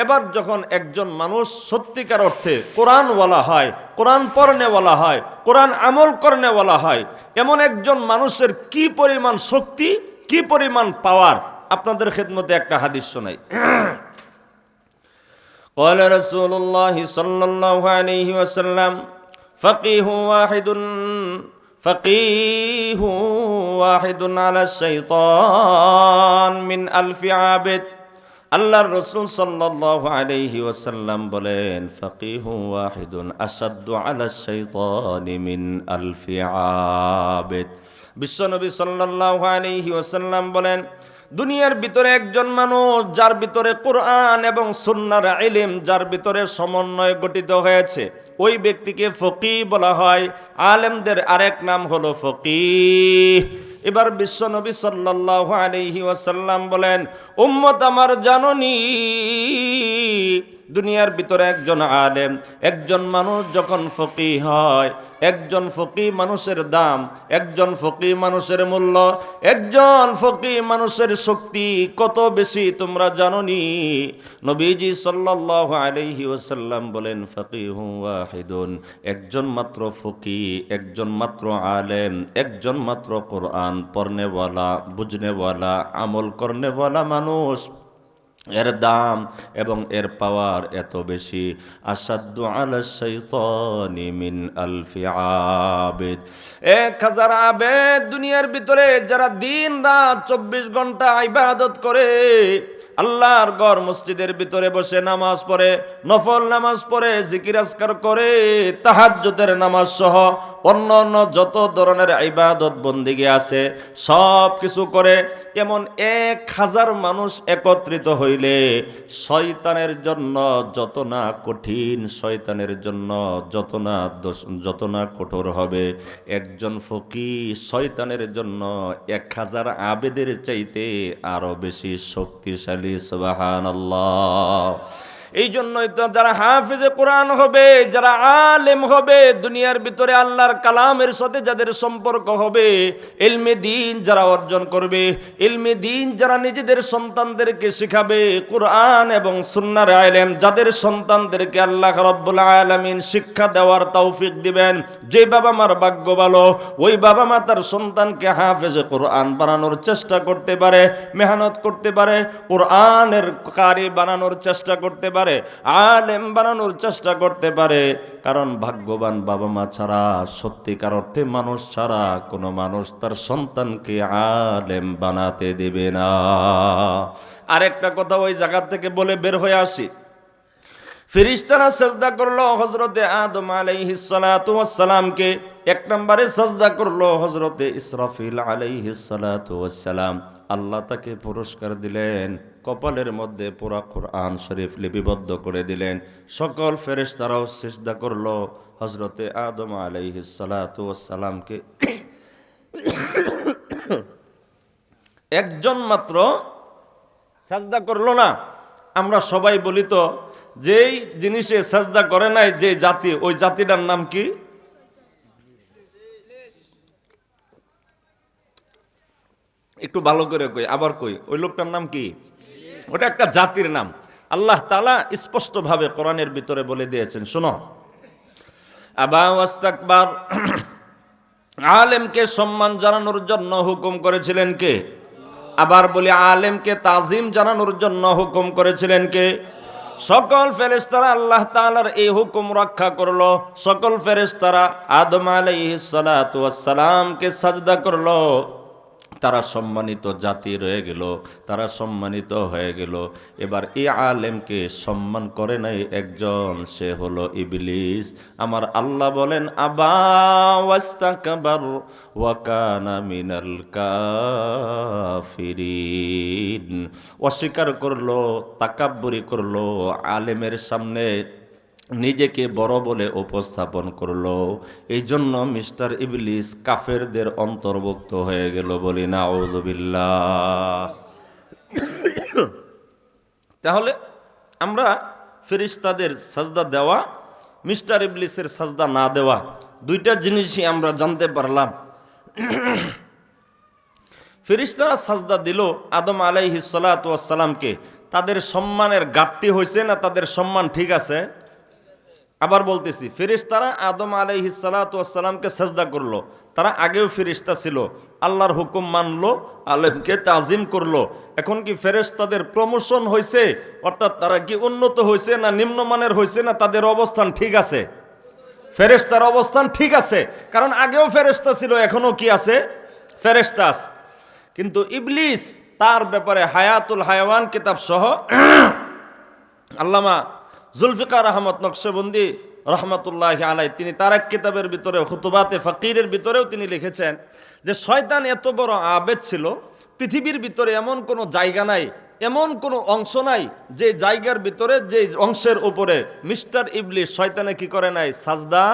এবার যখন একজন মানুষ সত্যিকার অর্থে কোরআনওয়ালা হয়, কোরআন পড়নেওয়ালা হয়, কোরআন আমল করনেওয়ালা হয়, এমন একজন মানুষের কি পরিমাণ শক্তি, কি পরিমাণ পাওয়ার, আপনাদের খেদমতে একটা হাদিস শোনাই। قال رسول الله صلى الله عليه وسلم فقيه واحد على الشيطان من ألف عابد। আল্লাহর রাসূল সাল্লাল্লাহু আলাইহি ওয়াসাল্লাম বলেন, ফাকিহু ওয়াহিদুন আসাদ্দু আলা শাইতানি মিন আলফি আবিদ। বিশ্বনবী সাল্লাল্লাহু আলাইহি ওয়াসাল্লাম বলেন, দুনিয়ার ভিতরে একজন মানুষ যার ভিতরে কোরআন এবং সুন্নাহর ইলম, যার ভিতরে সমন্বয় গঠিত হয়েছে, ওই ব্যক্তিকে ফকিহ বলা হয়। আলেমদের আরেক নাম হলো ফকিহ। এবার বিশ্বনবী সাল্লাল্লাহু আলাইহি ওয়াসাল্লাম বলেন, উম্মত আমার জাননি, দুনিয়ার ভিতরে একজন আলেম, একজন মানুষ যখন ফকিহ হয়, একজন ফকিহ মানুষের দাম, একজন ফকিহ মানুষের মূল্য, একজন ফকিহ মানুষের শক্তি কত বেশি তোমরা জানোনি। নবীজি সাল্লাল্লাহু আলাইহি ওয়াসাল্লাম বলেন, ফাকিহু ওয়াহিদুন, একজন মাত্র ফকিহ, একজন মাত্র আলেম, একজন মাত্র কোরআন পড়নেওয়ালা, বুঝনেওয়ালা, আমল করনেওয়ালা মানুষ, এর দাম এবং এর পাওয়ার এত বেশি। আসাদ্দু আলা শাইতানি মিন আলফি আবিদ। 1000 আবেদ দুনিয়ার ভিতরে যারা দিন রাত 24 ঘন্টা ইবাদত করে, আল্লাহর ঘর মসজিদের ভিতরে বসে নামাজ পড়ে, নফল নামাজ পড়ে, জিকির আজকার করে, তাহাজ্জুদের নামাজ সহ অন্য যত ধরনের ইবাদত বন্দেগী আছে সব কিছু করে, এমন 1000 মানুষ একত্রিত হইলে শয়তানের জন্য যত না কঠিন, শয়তানের জন্য যত না কঠোর হবে, একজন ফকিহ শয়তানের জন্য 1000 আবেদের চাইতে আরো বেশি শক্তিশালী। সুবহানাল্লাহ। এই জন্যই তো যারা হাফেজে কোরআন হবে, যারা আলেম হবে, দুনিয়ার ভিতরে আল্লাহর কালামের সাথে যাদের সম্পর্ক হবে, ইলমে দ্বীন যারা অর্জন করবে, ইলমে দ্বীন যারা নিজেদের সন্তানদেরকে শেখাবে, কোরআন এবং সুন্নাহর ইলম যাদের সন্তানদেরকে আল্লাহ রাব্বুল আলামিন শিক্ষা দেওয়ার তৌফিক দিবেন, যে বাবা মার ভাগ্য ভালো, ওই বাবা মা তার সন্তানকে হাফেজে কোরআন বানানোর চেষ্টা করতে পারে, মেহনত করতে পারে, কোরআনের কারি বানানোর চেষ্টা করতে পারে, আলেম বানানোর চেষ্টা করতে পারে। কারণ ভাগ্যবান বাবা মা ছাড়া, সত্যিকার অর্থে মানুষ ছাড়া কোনো মানুষ তার সন্তানকে আলেম বানাতে দেবে না। আরেকটা কথা ওই জায়গা থেকে বলে বের হয়ে আসি। ফেরেশতারা সাজদা করলো হযরতে আদম আলাইহিস সালাতু ওয়াস সালামকে, এক নম্বরে সাজদা করলো হযরতে ইসরাফিল আলাইহিস সালাতু ওয়াস সালাম। আল্লাহ তাকে পুরস্কার দিলেন, কপালের মধ্যে পুরা কোরআন শরীফ লিপিবদ্ধ করে দিলেন। সকল ফেরেশতারাও সিজদা করলো হযরতে আদম আলাইহিস সালাতু ওয়াস সালামকে। একজন মাত্র সাজদা করলো না। আমরা সবাই বলি তো, যেই জিনিসে সাজদা করে নাই যে জাতি, ওই জাতিটার নাম কি? একটু ভালো করে কই, আবার কই, ওই লোকটার নাম কি? ওটা একটা জাতির নাম। আল্লাহ তাআলা স্পষ্টভাবে কোরআনের ভিতরে বলে দিয়েছেন, শোনো, আবা ওয়াস্তাকবার, আলেমকে সম্মান জানানোর জন্য হুকুম করেছিলেন কে? আবার বলি, আলেমকে তাজিম জানানোর জন্য হুকুম করেছিলেন কে? সকল ফেরেশতারা আল্লাহ তাআলার এই হুকুম রক্ষা করলো। সকল ফেরেশতারা আদম আলাইহিস সালাতু ওয়াস সালামকে সাজদা করলো। তারা সম্মানিত জাতি রয়ে গেল, তারা সম্মানিত হয়ে গেল। এবার এই আলেমকে সম্মান করে নাই একজন, সে হলো ইবলিস। আমার আল্লাহ বলেন, আবা ওয়াস্তাকবার ওয়া কানা মিনাল কাফিরিন। অস্বীকার করলো, তাকাব্বুরি করলো, আলেমের সামনে নিজেকে বড় বলে উপস্থাপন করলো। এই জন্য মিস্টার ইবলিস কাফেরদের অন্তর্ভুক্ত হয়ে গেল, বলি নাউযুবিল্লাহ। তাহলে আমরা ফেরেশতাদের সাজদা দেওয়া, মিস্টার ইবলিসের সাজদা না দেওয়া, দুইটা জিনিসই আমরা জানতে পারলাম। ফেরেশতারা সাজদা দিল আদম আলাইহিস সালাতু ওয়াস সালামকে। তাদের সম্মানের ঘাটতি হয়েছে না তাদের সম্মান ঠিক আছে? আবার বলতেছি, ফেরেশতারা আদম আলাইহিস সালাতু ওয়াস সালামকে সাজদা করলো। তারা আগেও ফেরেশতা ছিল, আল্লাহর হুকুম মানলো, আলেমকে তাজিম করলো। এখন কি ফেরেশতাদের প্রমোশন হয়েছে? অর্থাৎ তারা কি উন্নত হয়েছে না নিম্নমানের হয়েছে, না তাদের অবস্থান ঠিক আছে? ফেরেশতার অবস্থান ঠিক আছে, কারণ আগেও ফেরেশতা ছিল, এখনো কি আছে? ফেরেশতা আছে। কিন্তু ইবলিস, তার ব্যাপারে হায়াতুল হায়াওয়ান কিতাব সহ আল্লামা জুলফিকার আহমদ নকশবন্দি রহমতুল্লাহি আলাই, তিনি তার এক কিতাবের ভিতরে খুতুবাতে ফকিরের ভিতরেও তিনি লিখেছেন যে শয়তান এত বড় আবেদ ছিল, পৃথিবীর ভিতরে এমন কোনো জায়গা নাই, এমন কোনো অংশ নাই যে জায়গার ভিতরে, যে অংশের উপরে মিস্টার ইবলিস শয়তানে কি করে নাই? সাজদা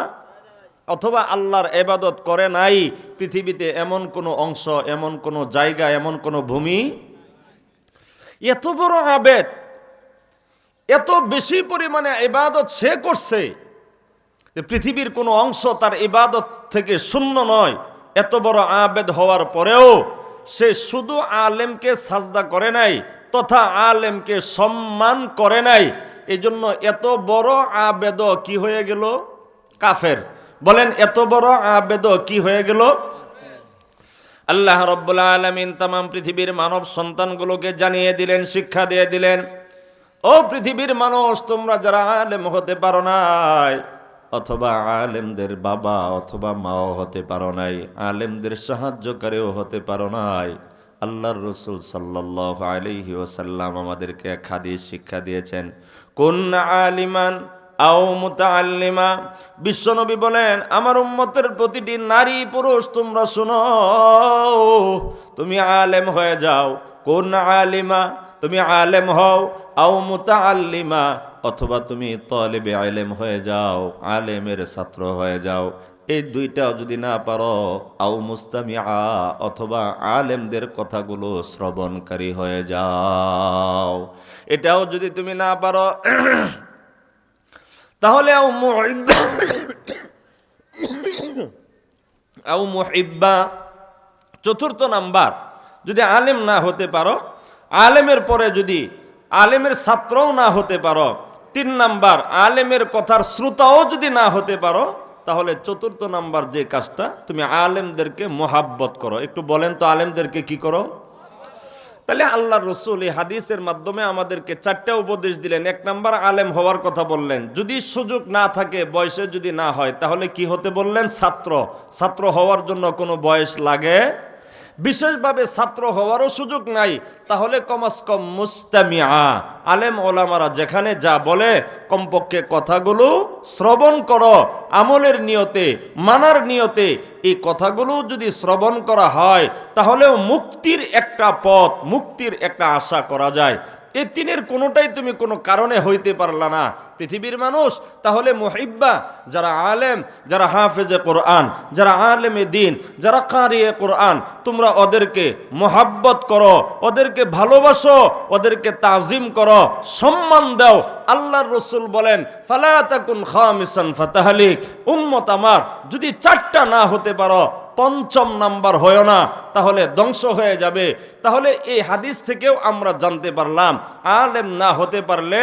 অথবা আল্লাহর ইবাদত করে নাই। পৃথিবীতে এমন কোনো অংশ, এমন কোনো জায়গা, এমন কোনো ভূমি, এত বড় আবেদ, এত বেশি পরিমাণে ইবাদত সে করছে যে পৃথিবীর কোনো অংশ তার ইবাদত থেকে শূন্য নয়। এত বড় আবেদ হওয়ার পরেও সে শুধু আলেমকে সাজদা করে নাই, তথা আলেমকে সম্মান করে নাই। এই জন্য এত বড় আবেদ কি হয়ে গেল? কাফের। বলেন, এত বড় আবেদ কি হয়ে গেল? আল্লাহ রাব্বুল আলামিন তামাম পৃথিবীর মানব সন্তানগুলোকে জানিয়ে দিলেন, শিক্ষা দিয়ে দিলেন, ও পৃথিবীর মানুষ, তোমরা যারা আলেম হতে পারো নাই, অথবা আলেমদের বাবা অথবা মাও হতে পারো নাই, আলেমদের সাহায্যকারীও হতে পারো নাই, আল্লাহর রাসূল সাল্লাল্লাহু আলাইহি ওয়াসাল্লাম আমাদেরকে এক হাদিস শিক্ষা দিয়েছেন, কুন আলিমান আও মুতাআল্লিমা। বিশ্বনবী বলেন, আমার উম্মতের প্রতিটি নারী পুরুষ তোমরা শুনো, তুমি আলেম হয়ে যাও। কুন আলিমা, তুমি আলেম হও, আও মুতাআল্লিমা, অথবা তুমি তালিবে ইলম হয়ে যাও, আলেমের ছাত্র হয়ে যাও। এই দুইটাও যদি না পারো, আও মুস্তামিআ, অথবা আলেমদের কথাগুলো শ্রবণকারী হয়ে যাও। এটাও যদি তুমি না পারো, তাহলে আও মুহিব্বা, চতুর্থ নাম্বার, যদি আলেম না হতে পারো, আলেমের পরে যদি আলেমের ছাত্রও না হতে পারো, 3 নাম্বার আলেমের কথার শ্রোতাও যদি না হতে পারো, তাহলে চতুর্থ নাম্বার যে কাজটা, তুমি আলেমদেরকে মোহাব্বত করো। একটু বলেন তো, আলেমদেরকে কি করো? তাহলে আল্লাহর রাসূল এই হাদিসের মাধ্যমে আমাদেরকে 4টা উপদেশ দিলেন। 1 নাম্বার আলেম হওয়ার কথা বললেন, যদি সুযোগ না থাকে, বয়সে যদি না হয়, তাহলে কি হতে বললেন? ছাত্র হওয়ার জন্য কোনো বয়স লাগে? বিশেষভাবে ছাত্র হওয়ারও সুযোগ নাই, তাহলে কমাস কম মুস্তামিআ, আলেম ওলামারা যেখানে যা বলে কমপক্ষে কথাগুলো শ্রবণ করো, আমলের নিয়তে, মানার নিয়তে। এই কথাগুলো যদি শ্রবণ করা হয়, তাহলেও মুক্তির একটা পথ, মুক্তির একটা আশা করা যায়। এই 3-এর কোনোটাই তুমি কোনো কারণে হইতে পারলা না, পৃথিবীর মানুষ। তাহলে মুহিব্বা, যারা আলেম, যারা হাফেজে কোরআন, যারা আলেমে দিন, যারা কারিয়ে কোরআন, তোমরা ওদেরকে মোহাব্বত করো, ওদেরকে ভালোবাসো, ওদেরকে তাজিম করো, সম্মান দাও। আল্লাহর রাসূল বলেন, ফালা তাকুন খামিসান ফাতাহলিক, উম্মত আমার যদি 4টা না হতে পারো, 5ম নাম্বার হয় না, তাহলে ধ্বংস হয়ে যাবে। তাহলে এই হাদিস থেকেও আমরা জানতে পারলাম, আলেম না হতে পারলে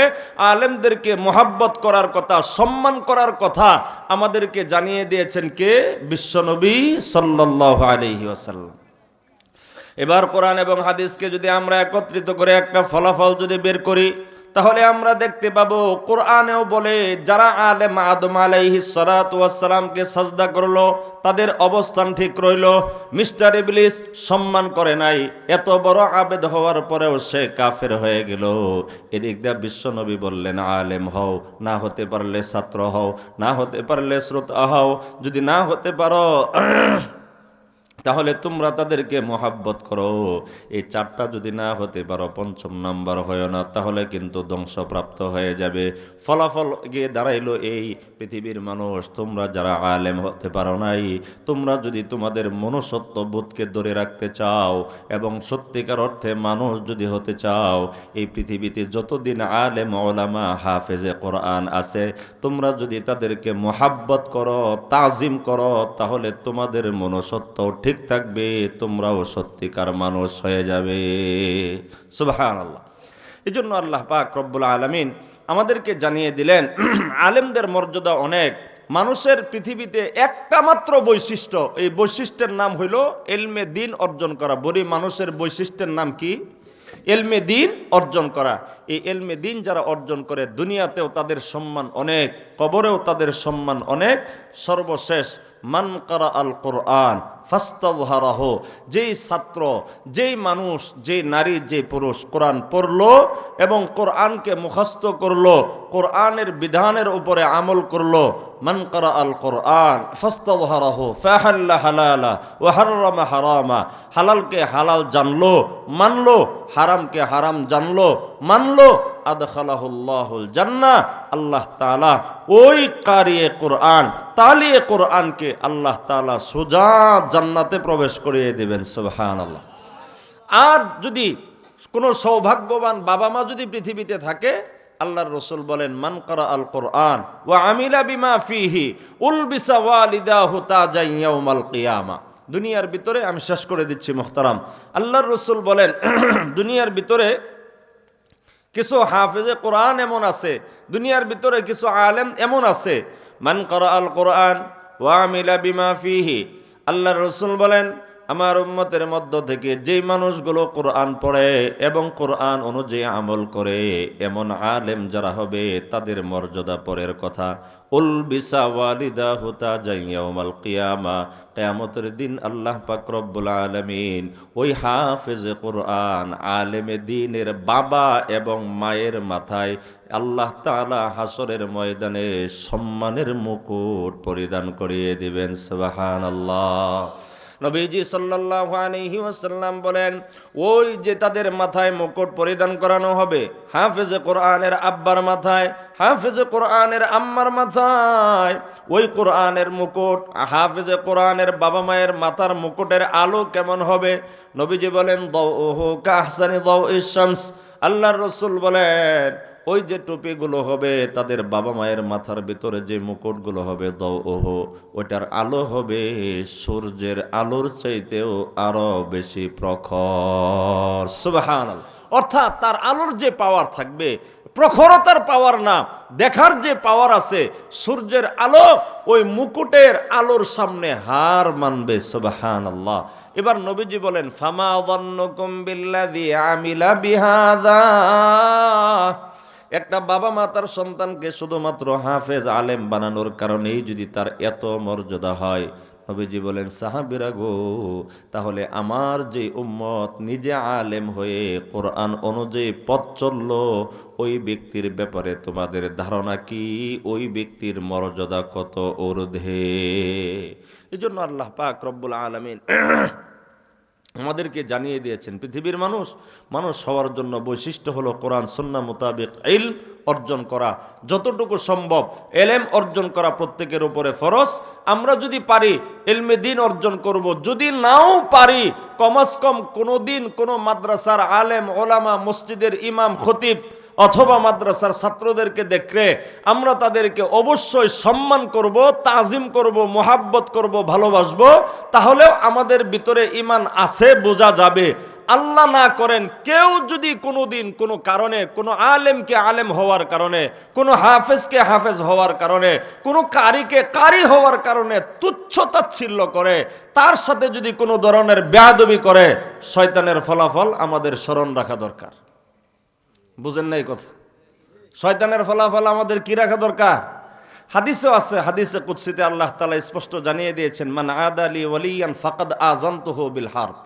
আলেমদেরকে মোহাব্বত করার কথা, সম্মান করার কথা আমাদেরকে জানিয়ে দিয়েছেন কে? বিশ্বনবী সাল্লাল্লাহু আলাইহি ওয়াসাল্লাম। এবার কোরআন এবং হাদিসকে যদি আমরা একত্রিত করে একটা ফলাফল যদি বের করি, তাহলে আমরা দেখতে পাবো, কোরআনেও বলে যারা আলেম আদম আলাইহিস সালাতু ওয়াস সালামকে সাজদা করলো, তাদের অবস্থান ঠিক রইল। মিস্টার ইবলিস সম্মান করে নাই, এত বড় আবেদ হওয়ার পরেও সে কাফের হয়ে গেল। এদিক দিয়ে বিশ্বনবী বললেন, আলেম হও, না হতে পারলে ছাত্র হও, না হতে পারলে শ্রোতা হও, যদি না হতে পারো তাহলে তোমরা তাদেরকে মোহাব্বত করো। এই 4টা যদি না হতে পারো, 5ম নাম্বার হয় না, তাহলে কিন্তু ধ্বংসপ্রাপ্ত হয়ে যাবে। ফলাফল গিয়ে দাঁড়াইলো এই, পৃথিবীর মানুষ, তোমরা যারা আলেম হতে পারো নাই, তোমরা যদি তোমাদের মনুষ্যত্ব বোধকে ধরে রাখতে চাও এবং সত্যিকার অর্থে মানুষ যদি হতে চাও, এই পৃথিবীতে যতদিন আলেম ওলামা হাফেজে কোরআন আছে, তোমরা যদি তাদেরকে মোহাব্বত করো, তাজিম করো, তাহলে তোমাদের মনুষ্যত্ব ঠিক থাকবে, তোমরাও সত্যিকার মানুষ হয়ে যাবে। সুবহানাল্লাহ। এই জন্য আল্লাহ পাক রব্বুল আলামিন আমাদেরকে জানিয়ে দিলেন, আলেমদের মর্যাদা অনেক। মানুষের পৃথিবীতে একটা মাত্র বৈশিষ্ট্য, এই বৈশিষ্ট্যের নাম হইল ইলমে দ্বীন অর্জন করা। বলি, মানুষের বৈশিষ্ট্যের নাম কি? ইলমে দ্বীন অর্জন করা। এই ইলমে দ্বীন যারা অর্জন করে, দুনিয়াতেও তাদের সম্মান অনেক, কবরেও তাদের সম্মান অনেক। সর্বশেষ, মান কারা আল কোরআন ফাস্তাযহারাহু, যেই ছাত্র, যেই মানুষ, যেই নারী, যেই পুরুষ কোরআন পড়লো এবং কোরআনকে মুখস্থ করলো, কোরআনের বিধানের উপরে আমল করলো, মান কারা আল কোরআন ফাস্তাযহারাহু ফাহাল্লা হালালা ওয়া হাররামা হারামা, হালালকে হালাল জানলো, মানলো, হারামকে হারাম জানলো, মানলো, আদখালাহুল্লাহুল জান্নাহ, আল্লাহ তাআলা ওই কারিয়ে কোরআন, তালিয়ে কোরআনকে আল্লাহ তাআলা সোজা জান্নাতে প্রবেশ করিয়ে দেবেন। সুবহানাল্লাহ। আর যদি কোনো সৌভাগ্যবান বাবা মা যদি পৃথিবীতে থাকে, আল্লাহর রাসূল বলেন, মান কারা আল কোরআন ওয়া আমিলা বিমা ফিহি উলবিসা ওয়ালিদাহু তাজান ইয়াউমাল কিয়ামা। দুনিয়ার ভিতরে, আমি শেষ করে দিচ্ছি মুহতারাম, আল্লাহর রাসূল বলেন, দুনিয়ার ভিতরে কিছু হাফেজে কোরআন এমন আছে, দুনিয়ার ভিতরে কিছু আলেম এমন আছে, মান কারা আল কোরআন ওয়া আমিলা বিমা ফিহি, আল্লাহর রাসূল বলেন, আমার উম্মতের মধ্য থেকে যেই মানুষগুলো কোরআন পড়ে এবং কোরআন অনুযায়ী আমল করে, এমন আলেম যারা হবে, তাদের মর্যাদা পরের কথা। উলবিসা ওয়ালিদাহু তাজান ইয়াউমাল কিয়ামা, কিয়ামতের দিন আল্লাহ পাক রব্বুল আলামিন ওই হাফেজে কোরআন, আলেমে দ্বীনের বাবা এবং মায়ের মাথায় আল্লাহ তাআলা হাসরের ময়দানে সম্মানের মুকুট পরিধান করিয়ে দিবেন। সুবহানাল্লাহ। নবীজি সাল্লাল্লাহু আলাইহি ওয়াসাল্লাম বলেন, ওই যে তাদের মাথায় মুকুট পরিধান করানো হবে, হাফেজে কোরআনের আব্বার মাথায়, হাফেজে কোরআনের আম্মার মাথায়, ওই কোরআনের মুকুট, হাফেজে কোরআনের বাবা মায়ের মাথার মুকুটের আলো কেমন হবে? নবীজি বলেন, দাউহু কাহসানি দাউইশ শামস। আল্লাহর রাসূল বলেন, ওই যে টুপিগুলো হবে, তাদের বাবা মায়ের মাথার ভিতরে যে মুকুটগুলো হবে, দাউহু, ওটার আলো হবে সূর্যের আলোর চাইতেও আরো বেশি প্রখর। সুবহানাল্লাহ। অর্থাৎ তার আলোর যে পাওয়ার থাকবে, প্রখরতার পাওয়ার না, দেখার যে পাওয়ার আছে, সূর্যের আলো ওই মুকুটের আলোর সামনে হার মানবে। সুবহানাল্লাহ। এবার নবীজি বলেন, ফামা যান্নুকুম বিল্লাযী আমিলা বিহাযা। একটা বাবা মা তার সন্তানকে শুধুমাত্র হাফেজ আলেম বানানোর কারণেই যদি তার এত মর্যাদা হয়, নবীজি বলেন, সাহাবীরা গো, তাহলে আমার যে উম্মত নিজে আলেম হয়ে কোরআন অনুযায়ী পথ চলল, ওই ব্যক্তির ব্যাপারে তোমাদের ধারণা কি? ওই ব্যক্তির মর্যাদা কত ঊর্ধ্বে। এই জন্য আল্লাহ পাক রব্বুল আলামিন আমাদেরকে জানিয়ে দিয়েছেন, পৃথিবীর মানুষ হওয়ার জন্য বৈশিষ্ট্য হলো কোরআন সুন্নাহ মোতাবেক ইলম অর্জন করা, যতটুকু সম্ভব এলেম অর্জন করা প্রত্যেকের উপরে ফরজ। আমরা যদি পারি ইলমে দ্বীন অর্জন করব, যদি নাও পারি কমস কম কোনো দিন কোনো মাদ্রাসার আলেম ওলামা, মসজিদের ইমাম খতিব অথবা মাদ্রাসার ছাত্রদেরকে দেখলে আমরা তাদেরকে অবশ্যই সম্মান করব, তাজিম করব, মোহাব্বত করব, ভালোবাসবো। তাহলেও আমাদের ভিতরে ঈমান আছে বোঝা যাবে। আল্লাহ না করেন কেউ যদি কোনো দিন কোনো কারণে, কোনো আলেমকে আলেম হওয়ার কারণে, কোনো হাফেজকে হাফেজ হওয়ার কারণে, কোনো কারিকে কারি হওয়ার কারণে তুচ্ছ তাচ্ছিল্য করে, তার সাথে যদি কোনো ধরনের বেয়াদবি করে, শয়তানের ফলাফল আমাদের স্মরণ রাখা দরকার। বুঝেন নাই কথা? শয়তানের ফলাফল আমাদের কি রাখা দরকার? হাদিসেও আছে, হাদিসে কুদসিতে আল্লাহ তাআলা স্পষ্ট জানিয়ে দিয়েছেন, মান আদালি ওয়ালিয়ান ফাকাদ আযানতুহু বিল হারব।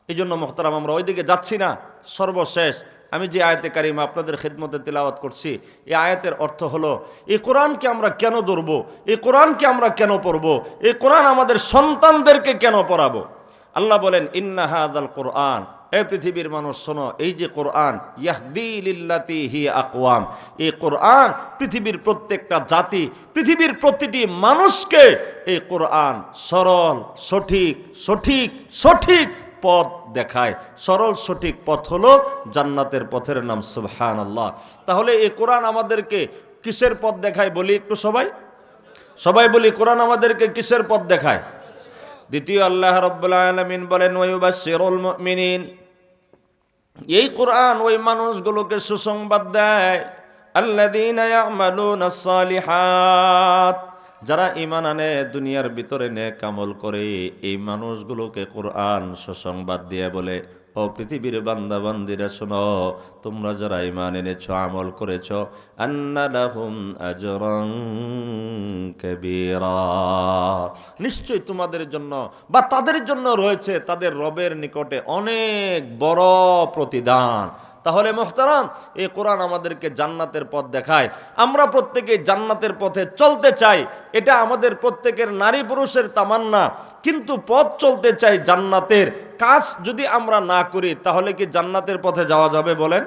এই জন্য মুহতারাম, আমরা ওইদিকে যাচ্ছি না। সর্বশেষ আমি যে আয়াতে কারিমা আপনাদের খিদমতে তিলাওয়াত করছি, এই আয়াতের অর্থ হলো, এই কোরআনকে আমরা কেন ধরব, এই কোরআনকে আমরা কেন পড়ব, এই কোরআন আমাদের সন্তানদেরকে কেন পড়াবো? আল্লাহ বলেন, ইন্না হাযাল কোরআন, এ পৃথিবীর মানুষ শোনো, এই যে কোরআন, ইয়াহদি লিল্লাতি হিয়া আকওয়াম, এই কোরআন পৃথিবীর প্রত্যেকটা জাতি, পৃথিবীর প্রতিটি মানুষকে এই কোরআন সরল সঠিক সঠিক সঠিক পথ দেখায়। সরল সঠিক পথ হলো জান্নাতের পথের নাম। সুবহানাল্লাহ। তাহলে এই কোরআন আমাদেরকে কিসের পথ দেখায় বলি একটু সবাই বলি, কোরআন আমাদেরকে কিসের পথ দেখায়? দ্বিতীয়, আল্লাহ রাব্বুল আলামিন বলেন, ওয়ায়ুবাশশিরুল মুমিনিন, এই কোরআন ওই মানুষগুলোকে সুসংবাদ দেয়, আল্লাযীনা ইয়ামালুনাস সালিহাত, যারা ঈমান আনে, দুনিয়ার ভিতরে নেক আমল করে, এই মানুষগুলোকে কোরআন সুসংবাদ দিয়ে বলে, ও পৃথিবীর বান্দা বান্দিরা শোনো, তোমরা যারা ঈমান এনেছো, আমল করেছো, আন্না লাহুম আজরান কাবীরা, নিশ্চয়ই তোমাদের জন্য বা তাদের জন্য রয়েছে তাদের রবের নিকটে অনেক বড় প্রতিদান। তাহলে মুহতারাম, এই কোরআন আমাদেরকে জান্নাতের পথ দেখায়। আমরা প্রত্যেকে জান্নাতের পথে চলতে চাই, এটা আমাদের প্রত্যেকের নারী পুরুষের তামান্না। কিন্তু পথ চলতে চাই জান্নাতের, কাজ যদি আমরা না করি তাহলে কি জান্নাতের পথে যাওয়া যাবে বলেন?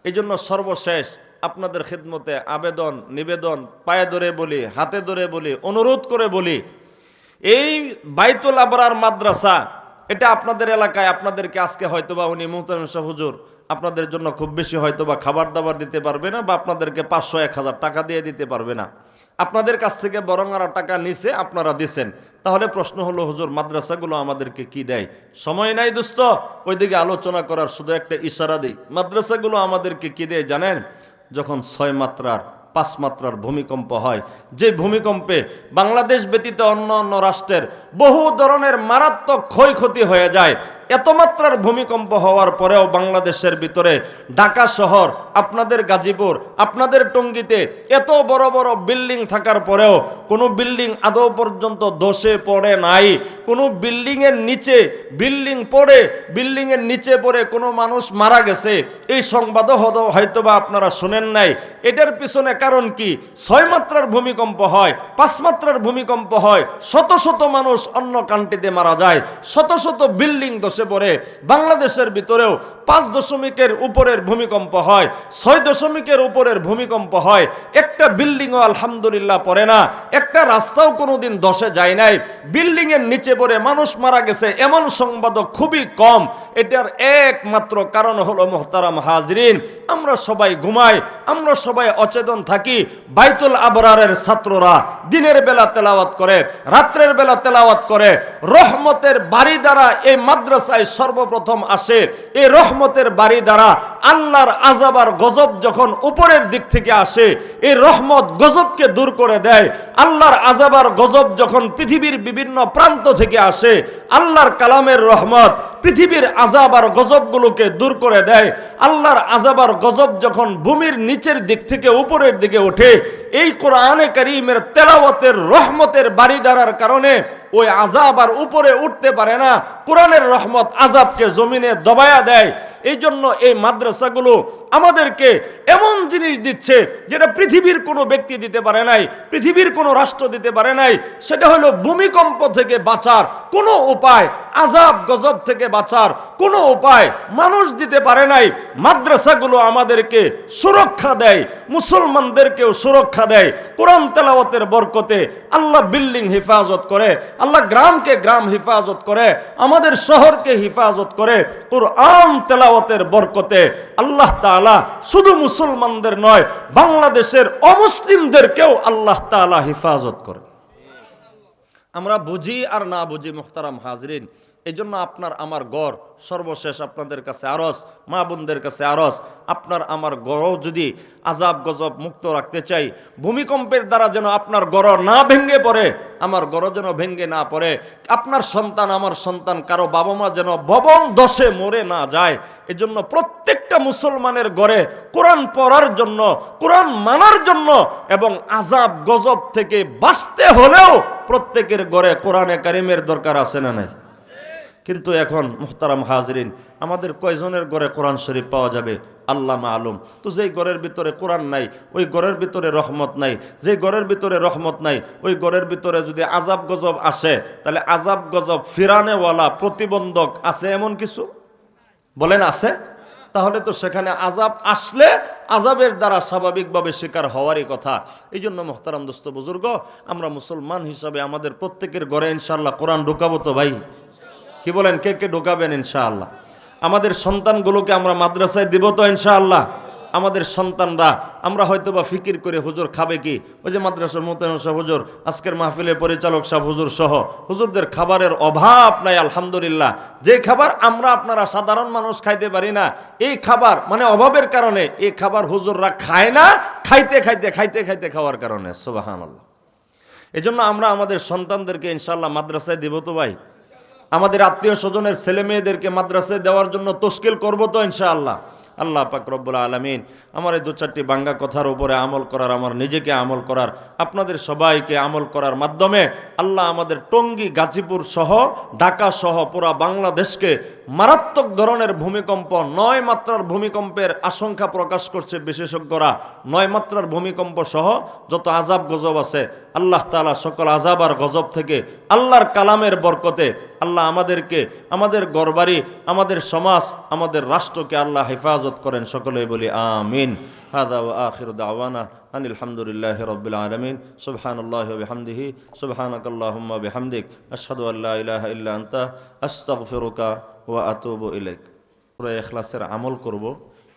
এই জন্য সর্বশেষ আপনাদের খিদমতে আবেদন নিবেদন, পায়ে ধরে বলি, হাতে ধরে বলি, অনুরোধ করে বলি, এই বাইতুল আবরার মাদ্রাসা, এটা আপনাদের এলাকায়, আপনাদেরকে আজকে হয়তোবা উনি মুহতামিম সাহেব হুজুর আপনাদের জন্য খুব বেশি হয়তোবা খাবার দাবার দিতে পারবে না, বা আপনাদেরকে 500-1000 টাকা দিয়ে দিতে পারবে না। আপনাদের কাছ থেকে বরং আরো টাকা নিছে, আপনারা দিছেন। তাহলে প্রশ্ন হলো, হুজুর মাদ্রাসাগুলো আমাদেরকে কি দেয়? সময় নাই দোস্ত ওইদিকে আলোচনা করার, শুধু একটা ইশারা দিই। মাদ্রাসাগুলো আমাদেরকে কি দেয় জানেন? যখন 6 মাত্রার 5 মাত্রার ভূমিকম্প হয়, যে ভূমিকম্পে বাংলাদেশ ব্যতীত অন্য অন্য রাষ্ট্রের বহু ধরনের মারাত্মক ক্ষয়ক্ষতি হয়ে যায়, এত মাত্রার ভূমিকম্প হওয়ার পরেও বাংলাদেশের ভিতরে ঢাকা শহর, আপনাদের গাজীপুর, আপনাদের টঙ্গীতে এত বড় বড় বিল্ডিং থাকার পরেও কোনো বিল্ডিং আদৌ পর্যন্ত ধসে পড়ে নাই। কোনো বিল্ডিংয়ের নিচে বিল্ডিংয়ের নিচে পড়ে কোনো মানুষ মারা গেছে, এই সংবাদও হয়তোবা আপনারা শুনেন নাই। এটার পিছনে কারণ কি? 6 মাত্রার ভূমিকম্প হয়, 5 মাত্রার ভূমিকম্প হয়, শত শত মানুষ মানুষ অন্য কান্ট্রিতে মারা যায়, শত শত বিল্ডিং ধসে পড়ে। বাংলাদেশের ভিতরেও 5 দশমিকের উপরের ভূমিকম্প হয়, 6 দশমিকের উপরের ভূমিকম্প হয়, একটা বিল্ডিংও আলহামদুলিল্লাহ পড়ে না, একটা রাস্তাও কোনোদিন ধসে যায় নাই। বিল্ডিং এর নিচে পড়ে মানুষ মারা গেছে এমন সংবাদও খুবই কম। এটার একমাত্র কারণ হলো মুহতারাম হাজরিন, আমরা সবাই ঘুমাই, আমরা সবাই অচেতন থাকি। বাইতুল আবরারের ছাত্ররা দিনের বেলা তেলাওয়াত করে, রাত্রের বেলা তেলাওয়াত করে। রহমতের বাড়ি দ্বারা এই মাদ্রাসায় সর্বপ্রথম আসে। এই রহমতের বাড়ি দ্বারা আল্লাহর আযাব আর গজব যখন উপরের দিক থেকে আসে, এই রহমত গজবকে দূর করে দেয়। আল্লাহর আযাব আর গজব যখন পৃথিবীর বিভিন্ন প্রান্ত থেকে আসে, আল্লাহর কালামের রহমত পৃথিবীর আযাব আর গজবগুলোকে দূর করে দেয়। আল্লাহর আযাব আর গজব যখন ভূমির নিচের দিক থেকে উপরের দিকে ওঠে, এই কোরআনে কারীমের তেলাওয়াতের রহমতের বাড়ি দ্বারার কারণে ওই আযাব আর উপরে উঠতে পারে না। কোরআনের রহমত আযাবকে জমিনে দবায়া দেয়। এই জন্য এই মাদ্রাসাগুলো আমাদেরকে এমন জিনিস দিচ্ছে যেটা পৃথিবীর কোনো ব্যক্তি দিতে পারে নাই, পৃথিবীর কোনো রাষ্ট্র দিতে পারে নাই। সেটা হলো ভূমিকম্প থেকে বাঁচার কোনো উপায়, আযাব গজব থেকে বাঁচার কোনো উপায় মানুষ দিতে পারে নাই। মাদ্রাসাগুলো আমাদেরকে সুরক্ষা দেয়, মুসলমানদেরকেও সুরক্ষা দেয়। কোরআন তেলাওয়াতের বরকতে আল্লাহ বিল্ডিং হেফাজত করে, আল্লাহ গ্রামকে গ্রাম হেফাজত করে, আমাদের শহরকে হেফাজত করে। কোরআন তেলাওয়াতের বরকতে আল্লাহ তাআলা শুধু মুসলমানদের নয়, বাংলাদেশের অমুসলিমদেরকেও আল্লাহ তাআলা হেফাজত করে। আমরা বুঝি আর না বুঝি মুহতারাম হাজরিন, এই জন্য আপনার আমার গড় সর্বশেষ আপনাদের কাছে আরজ, মা বোনদের কাছে আরজ, আপনার আমার গড়ও যদি আযাব গজব মুক্ত রাখতে চাই, ভূমিকম্পের দ্বারা যেন আপনার গড় না ভেঙে পড়ে, আমার গড় যেন ভেঙে না পড়ে, আপনার সন্তান আমার সন্তান কারো বাবা মা যেন ভবন দশে মরে না যায়। এজন্য প্রত্যেকটা মুসলমানের গড়ে কোরআন পড়ার জন্য, কোরআন মানার জন্য এবং আযাব গজব থেকে বাঁচতে হলেও প্রত্যেকের গড়ে কোরআনে কারিমের দরকার আছে না নাই? কিন্তু এখন মুহতারাম হাজরিন, আমাদের কয়জনের ঘরে কোরআন শরীফ পাওয়া যাবে আল্লাহ মালুম। তো যেই ঘরের ভিতরে কোরআন নাই, ওই ঘরের ভিতরে রহমত নাই। যেই ঘরের ভিতরে রহমত নাই, ওই ঘরের ভিতরে যদি আযাব গজব আসে, তাহলে আযাব গজব ফিরানেওয়ালা প্রতিবন্ধক আছে এমন কিছু? বলেন আছে? তাহলে তো সেখানে আযাব আসলে আযাবের দ্বারা স্বাভাবিকভাবে শিকার হওয়ারই কথা। এই জন্য মুহতারাম দোস্ত বুজুর্গ, আমরা মুসলমান হিসাবে আমাদের প্রত্যেকের ঘরে ইনশাআল্লাহ কোরআন ঢুকাবো তো ভাই? কি বলেন, কে কে ঢোকাবেন ইনশাআল্লাহ? আমাদের সন্তানগুলোকে আমরা মাদ্রাসায় দিব তো ইনশাআল্লাহ? আমাদের সন্তানরা, আমরা হয়তো বা ফিকির করে হুজুর খাবে কি, ওই যে মাদ্রাসার মোতায়েন সাহেব হুজুর, আজকের মাহফিলের পরিচালক সাহেব হুজুর সহ হুজুরদের খাবারের অভাব নাই আলহামদুলিল্লাহ। যে খাবার আমরা আপনারা সাধারণ মানুষ খাইতে পারি না, এই খাবার মানে অভাবের কারণে এই খাবার হুজুররা খায় না, খাইতে খাইতে খাইতে খাইতে খাওয়ার কারণে। সুবহানাল্লাহ। এই জন্য আমরা আমাদের সন্তানদেরকে ইনশাআল্লাহ মাদ্রাসায় দিব তো ভাই? আমাদের আত্মীয় স্বজনের ছেলে মেয়েদেরকে মাদ্রাসায় দেওয়ার জন্য তশকিল করবো তো ইনশাআল্লাহ? আল্লাহ পাক রব্বুল আলামিন আমার এই 2-4টি বাঙ্গা কথার উপরে আমল করার, আমার নিজেকে আমল করার, আপনাদের সবাইকে আমল করার মাধ্যমে আল্লাহ আমাদের টঙ্গী, গাজীপুর সহ, ঢাকা সহ পুরা বাংলাদেশকে মারাত্মক ধরনের ভূমিকম্প, 9 মাত্রার ভূমিকম্পের আশঙ্কা প্রকাশ করছে বিশেষজ্ঞরা। 9 মাত্রার ভূমিকম্প সহ যত আযাব গজব আছে, আল্লাহ তাআলা সকল আযাব আর গজব থেকে আল্লাহর কালামের বরকতে আল্লাহ আমাদেরকে, আমাদের ঘরবাড়ি, আমাদের সমাজ, আমাদের রাষ্ট্রকে আল্লাহ হেফাজত করেন। সকলেই বলি আমিন। হাযা ওয়া আখিরু দাওয়ানা আনিল হামদুলিল্লাহি রাব্বিল আলামিন। সুবহানাল্লাহি ওয়া বিহামদিহি, সুবহানাকাল্লাহুম্মা বিহামদিক, আশহাদু আল্লা ইলাহা ইল্লা আনতা, আস্তাগফিরুকা ওয়া আতুবু ইলাইক। সূরা ইখলাসের আমল করব,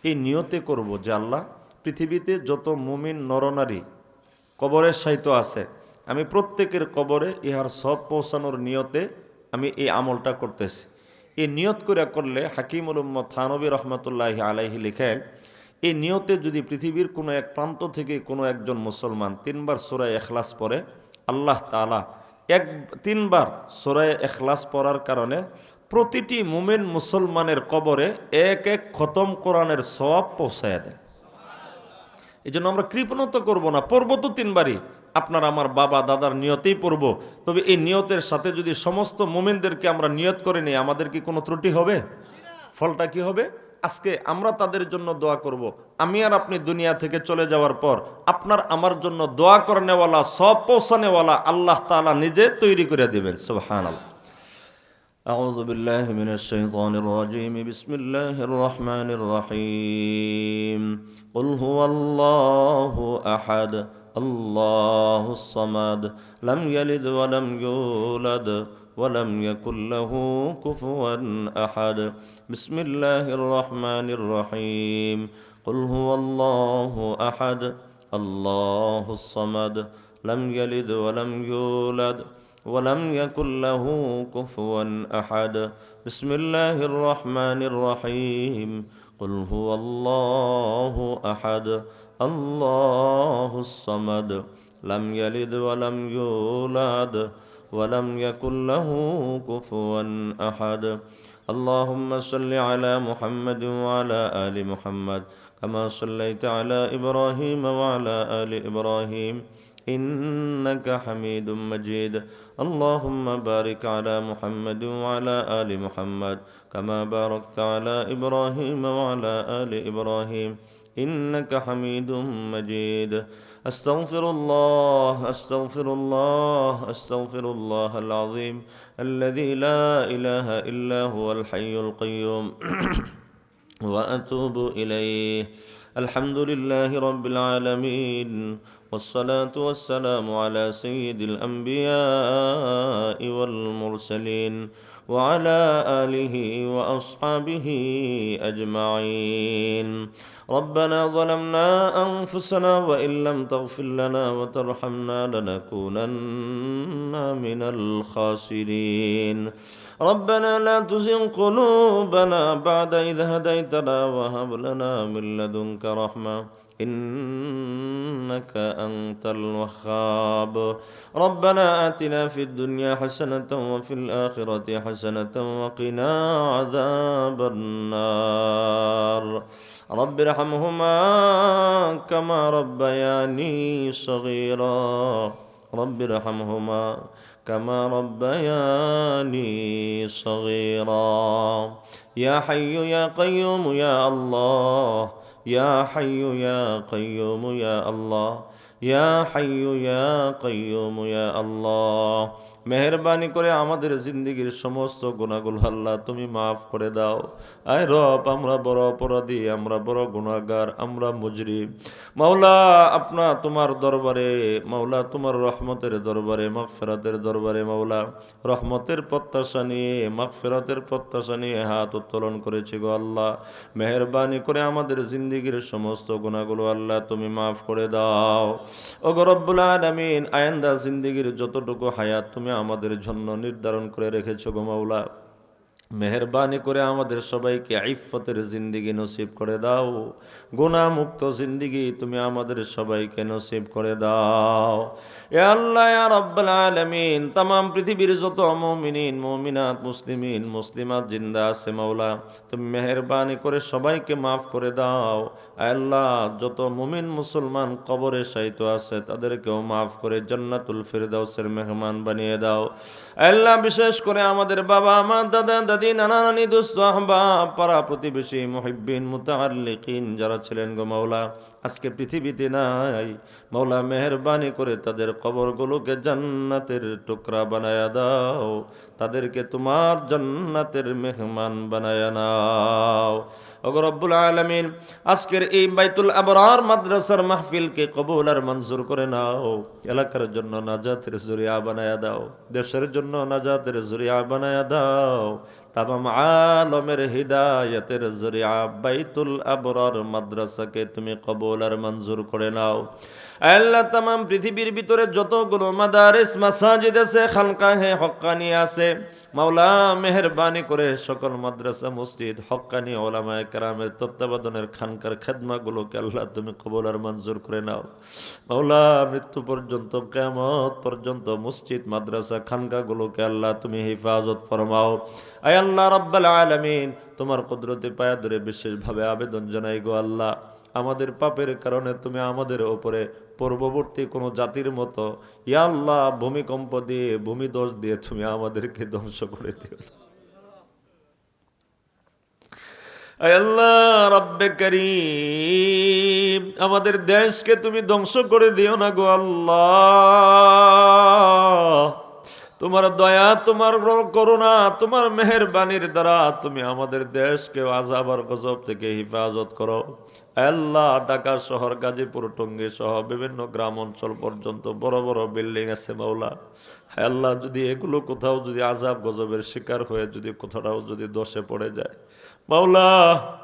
এই নিয়তে করব যে আল্লাহ, পৃথিবীতে যত মুমিন নরনারী কবরে শায়িত আছে, আমি প্রত্যেকের কবরে ইহার সব পৌঁছানোর নিয়তে আমি এই আমলটা করতেছি। এই নিয়ত করে করলে হাকিমুল উম্মত থানবী রহমতুল্লাহি আলাইহি লিখেন, এই নিয়তে যদি পৃথিবীর কোনো এক প্রান্ত থেকে কোনো একজন মুসলমান 3 বার সূরা ইখলাস পড়ে, আল্লাহ তাআলা 3 বার সূরা ইখলাস পড়ার কারণে প্রতিটি মুমিন মুসলমানের কবরে এক এক খতম কোরআনের সওয়াব পৌঁছায় দেয়। এই জন্য আমরা কৃপণতা করব না, পড়ব তো 3 বারই, আপনার আমার বাবা দাদার নিয়তেই পড়ব। তবে এই নিয়তের সাথে যদি সমস্ত মুমিনদেরকে আমরা নিয়ত করে নিই, আমাদের কি কোনো ত্রুটি হবে? ফলটা কি হবে? আজকে আমরা তাদের জন্য দোয়া করব। আমি আর আপনি দুনিয়া থেকে চলে যাওয়ার পর আপনার আমার জন্য দোয়া করনেওয়ালা, সব পৌঁছানেওয়ালা আল্লাহ তাআলা নিজে তৈরি করে দেবেন। সুবহানাল্লাহ। أعوذ بالله من الشيطان الرجيم. بسم الله الرحمن الرحيم. قل هو الله أحد الله الصمد لم يلد ولم يولد ولم يكن له كفوا أحد. بسم الله الرحمن الرحيم. قل هو الله أحد الله الصمد لم يلد ولم يولد ولم يكن له كفوا أحد. بسم الله الرحمن الرحيم. قل هو الله أحد الله الصمد لم يلد ولم يولد ولم يكن له كفوا أحد. اللهم صل على محمد وعلى آل محمد كما صليت على إبراهيم وعلى آل إبراهيم إنك حميد مجيد. اللهم بارك على محمد وعلى آل محمد كما باركت على إبراهيم وعلى آل إبراهيم إنك حميد مجيد. أستغفر الله أستغفر الله أستغفر الله العظيم الذي لا إله إلا هو الحي القيوم وأتوب إليه. الحمد لله رب العالمين والصلاة والسلام على سيد الأنبياء والمرسلين وعلى آله وأصحابه أجمعين. ربنا ظلمنا أنفسنا وإن لم تغفر لنا وترحمنا لنكونن من الخاسرين. ربنا لا تزغ قلوبنا بعد إذ هديتنا وهب لنا من لدنك رحمة إنك أنت الوهاب. ربنا آتنا في الدنيا حسنة وفي الآخرة حسنة وقنا عذاب النار. رب ارحمهما كما ربياني صغيرا رب ارحمهما كما ربياني صغيرا. يا حي يا قيوم يا الله يا حي يا قيوم يا الله يا حي يا قيوم يا الله. মেহেরবানি করে আমাদের জিন্দেগীর সমস্ত গুনাহগুলো আল্লাহ তুমি মাফ করে দাও। আয় রব, আমরা বড় অপরাধী, আমরা বড় গুনাহগার, আমরা মুজরিম। মাওলা, তোমার দরবারে মাওলা, তোমার রহমতের দরবারে, মাগফিরাতের দরবারে মাওলা, রহমতের প্রত্যাশা নিয়ে, মাগফিরাতের প্রত্যাশা নিয়ে হাত উত্তোলন করেছি গো আল্লাহ। মেহেরবানি করে আমাদের জিন্দেগীর সমস্ত গুনাহগুলো আল্লাহ তুমি মাফ করে দাও। ও গো রব্বুল আলামিন, আয়েন্দা জিন্দেগীর যতটুকু হায়াত তুমি আমাদের জন্য নির্ধারণ করে রেখেছো গো মাওলা, মেহেরবানি করে আমাদের সবাইকে ইফফতের জিন্দেগি নসিব করে দাও। গুনাহ মুক্ত জিন্দেগি তুমি আমাদের সবাইকে নসিব করে দাও। এ আল্লাহ ইয়া রাব্বুল আলামিন, तमाम পৃথিবীর যত মুমিনিন মুমিনাত মুসলিমিন মুসলিমাত জিন্দা আছে মাওলা, তুমি মেহেরবানি করে সবাইকে মাফ করে দাও। আল্লাহ, যত মুমিন মুসলমান কবরে শায়িত আছে তাদেরকেও মাফ করে জান্নাতুল ফিরদাউসের মেহমান বানিয়ে দাও। আল্লাহ, বিশেষ করে আমাদের বাবা মা, দাদা দাদি, নানা নানি, দোস্ত আহবাব, পাড়া প্রতিবেশী, মুহিব্বিন, মুতাআল্লিকিন যারা ছিলেন গো মাওলা, আজকে পৃথিবীতে নাই মাওলা, মেহেরবানি করে তাদের কবরগুলোকে জান্নাতের টুকরা বানায়া দাও, তাদেরকে তোমার জান্নাতের মেহমান বানায়া নাও। ওগো রব্বুল আলামিন, আজকের এই বাইতুল আবরার মাদ্রাসার মাহফিলকে কবুল আর মঞ্জুর করে নাও। এলাকার জন্য নাজাতের জরিয়া বানায়া দাও, দেশের জন্য নাজাতের জরিয়া বানায়া দাও, তামাম আলমের হিদায়াতের জরিয়া বাইতুল আবরার মাদ্রাসাকে তুমি কবুল আর মঞ্জুর করে নাও। আল্লাহ, তামাম পৃথিবীর ভিতরে যতগুলো মাদারিস মাসাজিদ আছে, খানকাহে হক্কানি আছে মাওলা, মেহেরবানি করে সকল মাদ্রাসা মসজিদ হক্কানি ওলামায়ে কেরামের তত্ত্বাবধানের খানকার খেদমাগুলোকে আল্লাহ তুমি কবুল আর মঞ্জুর করে নাও। মাওলা, মৃত্যু পর্যন্ত, কিয়ামত পর্যন্ত মসজিদ মাদ্রাসা খানকাগুলোকে আল্লাহ তুমি হেফাজত ফরমাও। আয় আল্লাহ রাব্বুল আলামিন, তোমার কুদরতে পায়া ধরে বিশেষভাবে আবেদন জানাই গো আল্লাহ, আমাদের পাপের কারণে তুমি আমাদের ওপরে পূর্ববর্তী কোনো জাতির মতো ইয়া আল্লাহ ভূমিকম্প দিয়ে, ভূমিধস দিয়ে তুমি আমাদেরকে ধ্বংস করে দিও। আয় আল্লাহ রব্বে করিম, আমাদের দেশকে তুমি ধ্বংস করে দিও না গো আল্লাহ। তোমার দয়া, তোমার করুণা, তোমার মেহেরবানির দ্বারা তুমি আমাদের দেশকে আযাব আর গজব থেকে হেফাজত করো। আল্লাহ ঢাকা শহর, গাজীপুর, টঙ্গী সহ বিভিন্ন গ্রাম অঞ্চল পর্যন্ত বড় বড় বিল্ডিং আছে মাওলা। আল্লাহ যদি এগুলো কোথাও যদি আযাব গজবের শিকার হয়ে যদি কোথাও যদি দশে পড়ে যায় মাওলা,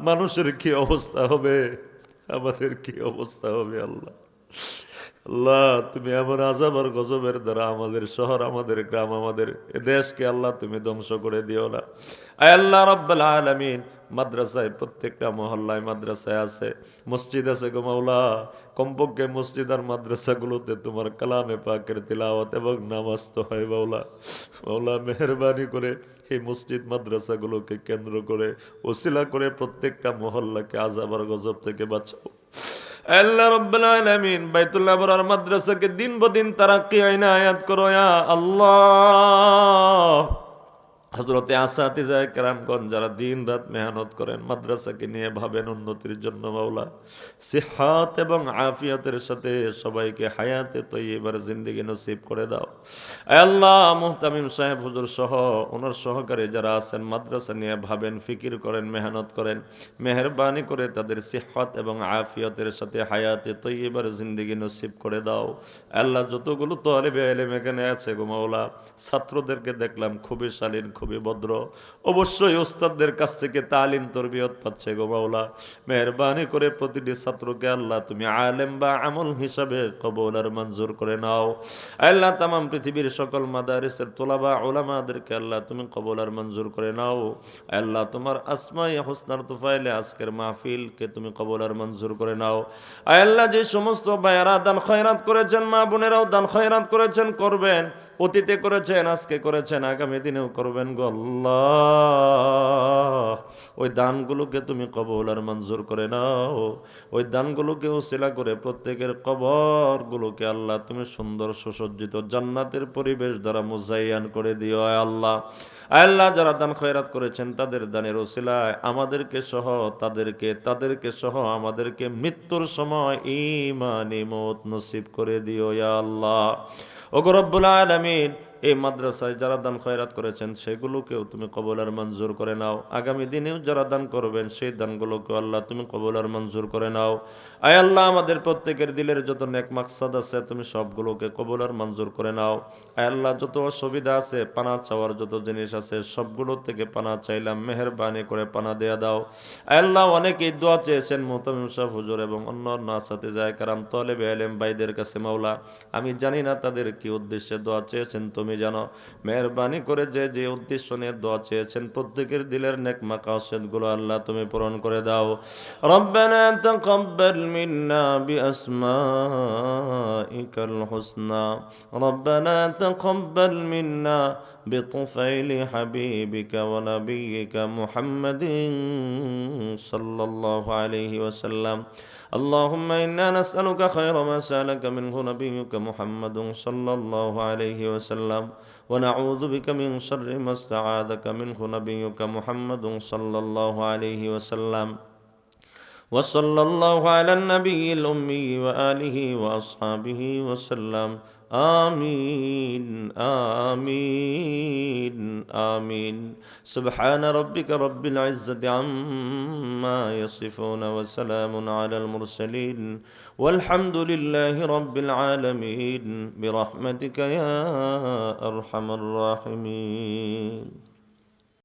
মানুষের কি অবস্থা হবে, আমাদের কি অবস্থা হবে আল্লাহ। আল্লাহ তুমি এমন আযাব আর গজবের দ্বারা আমাদের শহর, আমাদের গ্রাম, আমাদের দেশকে আল্লাহ তুমি ধ্বংস করে দিও না। আয় আল্লাহ রাব্বুল আলামিন, মাদ্রাসায় প্রত্যেকটা মহল্লায় মাদ্রাসায় আছে, মসজিদ আছে গো মাওলা। কমপক্ষে মসজিদ আর মাদ্রাসাগুলোতে তোমার কালামে পাকের তিলাওয়াত এবং নামাজ তো হয় মাওলা। মাওলা মেহেরবানি করে এই মসজিদ মাদ্রাসাগুলোকে কেন্দ্র করে ওসিলা করে প্রত্যেকটা মহল্লাকে আযাব আর গজব থেকে বাঁচাও। আল্লাহ রাব্বুল আলামিন, বাইতুল্লাহ আবরার মাদ্রাসাকে দিন বদিন তারাক্কি ইনায়াত করো ইয়া আল্লাহ। হযরতে আসাতিজা কেরামগণ যারা দিন রাত মেহনত করেন মাদ্রাসাকে নিয়ে ভাবেন উন্নতির জন্য মাওলা, সিহাত এবং আফিয়াতের সাথে সবাইকে হায়াতে তৈয়বার জিন্দেগি নসিব করে দাও। আয় আল্লাহ মুহতামিম সাহেব হুজুর সহ ওনার সহকারী যারা আছেন মাদ্রাসা নিয়ে ভাবেন, ফিকির করেন, মেহনত করেন, মেহেরবানি করে তাদের সিহাত এবং আফিয়াতের সাথে হায়াতে তৈয়বার জিন্দেগি নসিব করে দাও। আল্লাহ যতগুলো তালিবে ইলম এখানে আছে গো মাওলা, ছাত্রদেরকে দেখলাম খুবই শালীন, খুবই ভদ্র, অবশ্যই ওস্তাদদের কাছ থেকে তালিম তরবিয়ত পাচ্ছে গো মাওলা। মেহেরবানি করে প্রতিটি ছাত্রকে আল্লাহ তুমি আলেম বা আমল হিসাবে কবুল আর মঞ্জুর করে নাও। আল্লাহ তামাম পৃথিবীর সকল মাদারিসের তোলাবা উলামাদেরকে আল্লাহ তুমি কবুল আর মঞ্জুর করে নাও। আল্লাহ তোমার আসমায়ে হুসনার তুফাইলে আজকের মাহফিলকে তুমি কবুল আর মঞ্জুর করে নাও। আল্লাহ যে সমস্ত ভাইয়েরা দান খয়রাত করেছেন, মা বোনেরাও দান খয়রাত করেছেন, করবেন, অতীতে করেছেন, আজকে করেছেন, আগামী দিনেও করবেন গো আল্লাহ। ওই দানগুলোকে তুমি কবুল আর মঞ্জুর করে নাও। ওই দানগুলোকে উসিলা করে প্রত্যেকের কবরগুলোকে আল্লাহ তুমি সুন্দর সুসজ্জিত জান্নাতের পরিবেশ দ্বারা মুজাইয়ান করে দিও আয় আল্লাহ। আল্লাহ যারা দান খয়রাত করেছেন তাদের দানের উসিলায় আমাদেরকে সহ তাদেরকে সহ আমাদেরকে মৃত্যুর সময় ঈমানি মওত নসিব করে দিও ইয়া আল্লাহ। ওগো রব্বুল আলামিন, এই মাদ্রাসায় যারা দান খয়রাত করেছেন সেগুলোকেও তুমি কবুল আর মঞ্জুর করে নাও। আগামী দিনেও যারা দান করবেন সেই দানগুলোকেও আল্লাহ তুমি কবুল আর মঞ্জুর করে নাও। আয় আল্লাহ আমাদের প্রত্যেকের দিলের যত নেক মাকসাদ আছে তুমি সবগুলোকে কবুল আর মঞ্জুর করে নাও। আয় আল্লাহ যত অসুবিধা আছে, পানা চাওয়ার যত জিনিস আছে সবগুলো থেকে পানা চাইলাম, মেহেরবানি করে পানা দেয়া দাও। আয় আল্লাহ অনেকেই দোয়া চেয়েছেন মুহতামিম সাহেব হুজুর এবং অন্য আসাতিজায়ে কেরাম তালেবে ইলম ভাইদের কাছে মাওলা, আমি জানি না তাদের কি উদ্দেশ্যে দোয়া চেয়েছেন, তুমি জানো। মেহেরবানি করে যে যে উদ্দেশ্য নিয়ে দোয়া চেয়েছেন প্রত্যেকের দিলের নেক মাকাসিদগুলো আল্লাহ তুমি পূরণ করে দাও। রব্বানা তাকাব্বাল মিন্না বিআসমাইকাল হুসনা, রব্বানা তাকাব্বাল মিন্না বিতুফাইলি হাবিবিকা ওয়া নাবিয়িকা মুহাম্মাদিন সাল্লাল্লাহু আলাইহি ওয়াসাল্লাম। اللهم إنا نسألك خير ما سألك منه نبيك محمد صلى الله عليه وسلم، ونعوذ بك من شر ما استعاذك منه نبيك محمد صلى الله عليه وسلم، وصلى الله على النبي الأمي وآله وأصحابه وسلم. آمين آمين آمين. سبحان ربك رب العزة عما يصفون وسلام على المرسلين والحمد لله رب العالمين برحمتك يا أرحم الراحمين.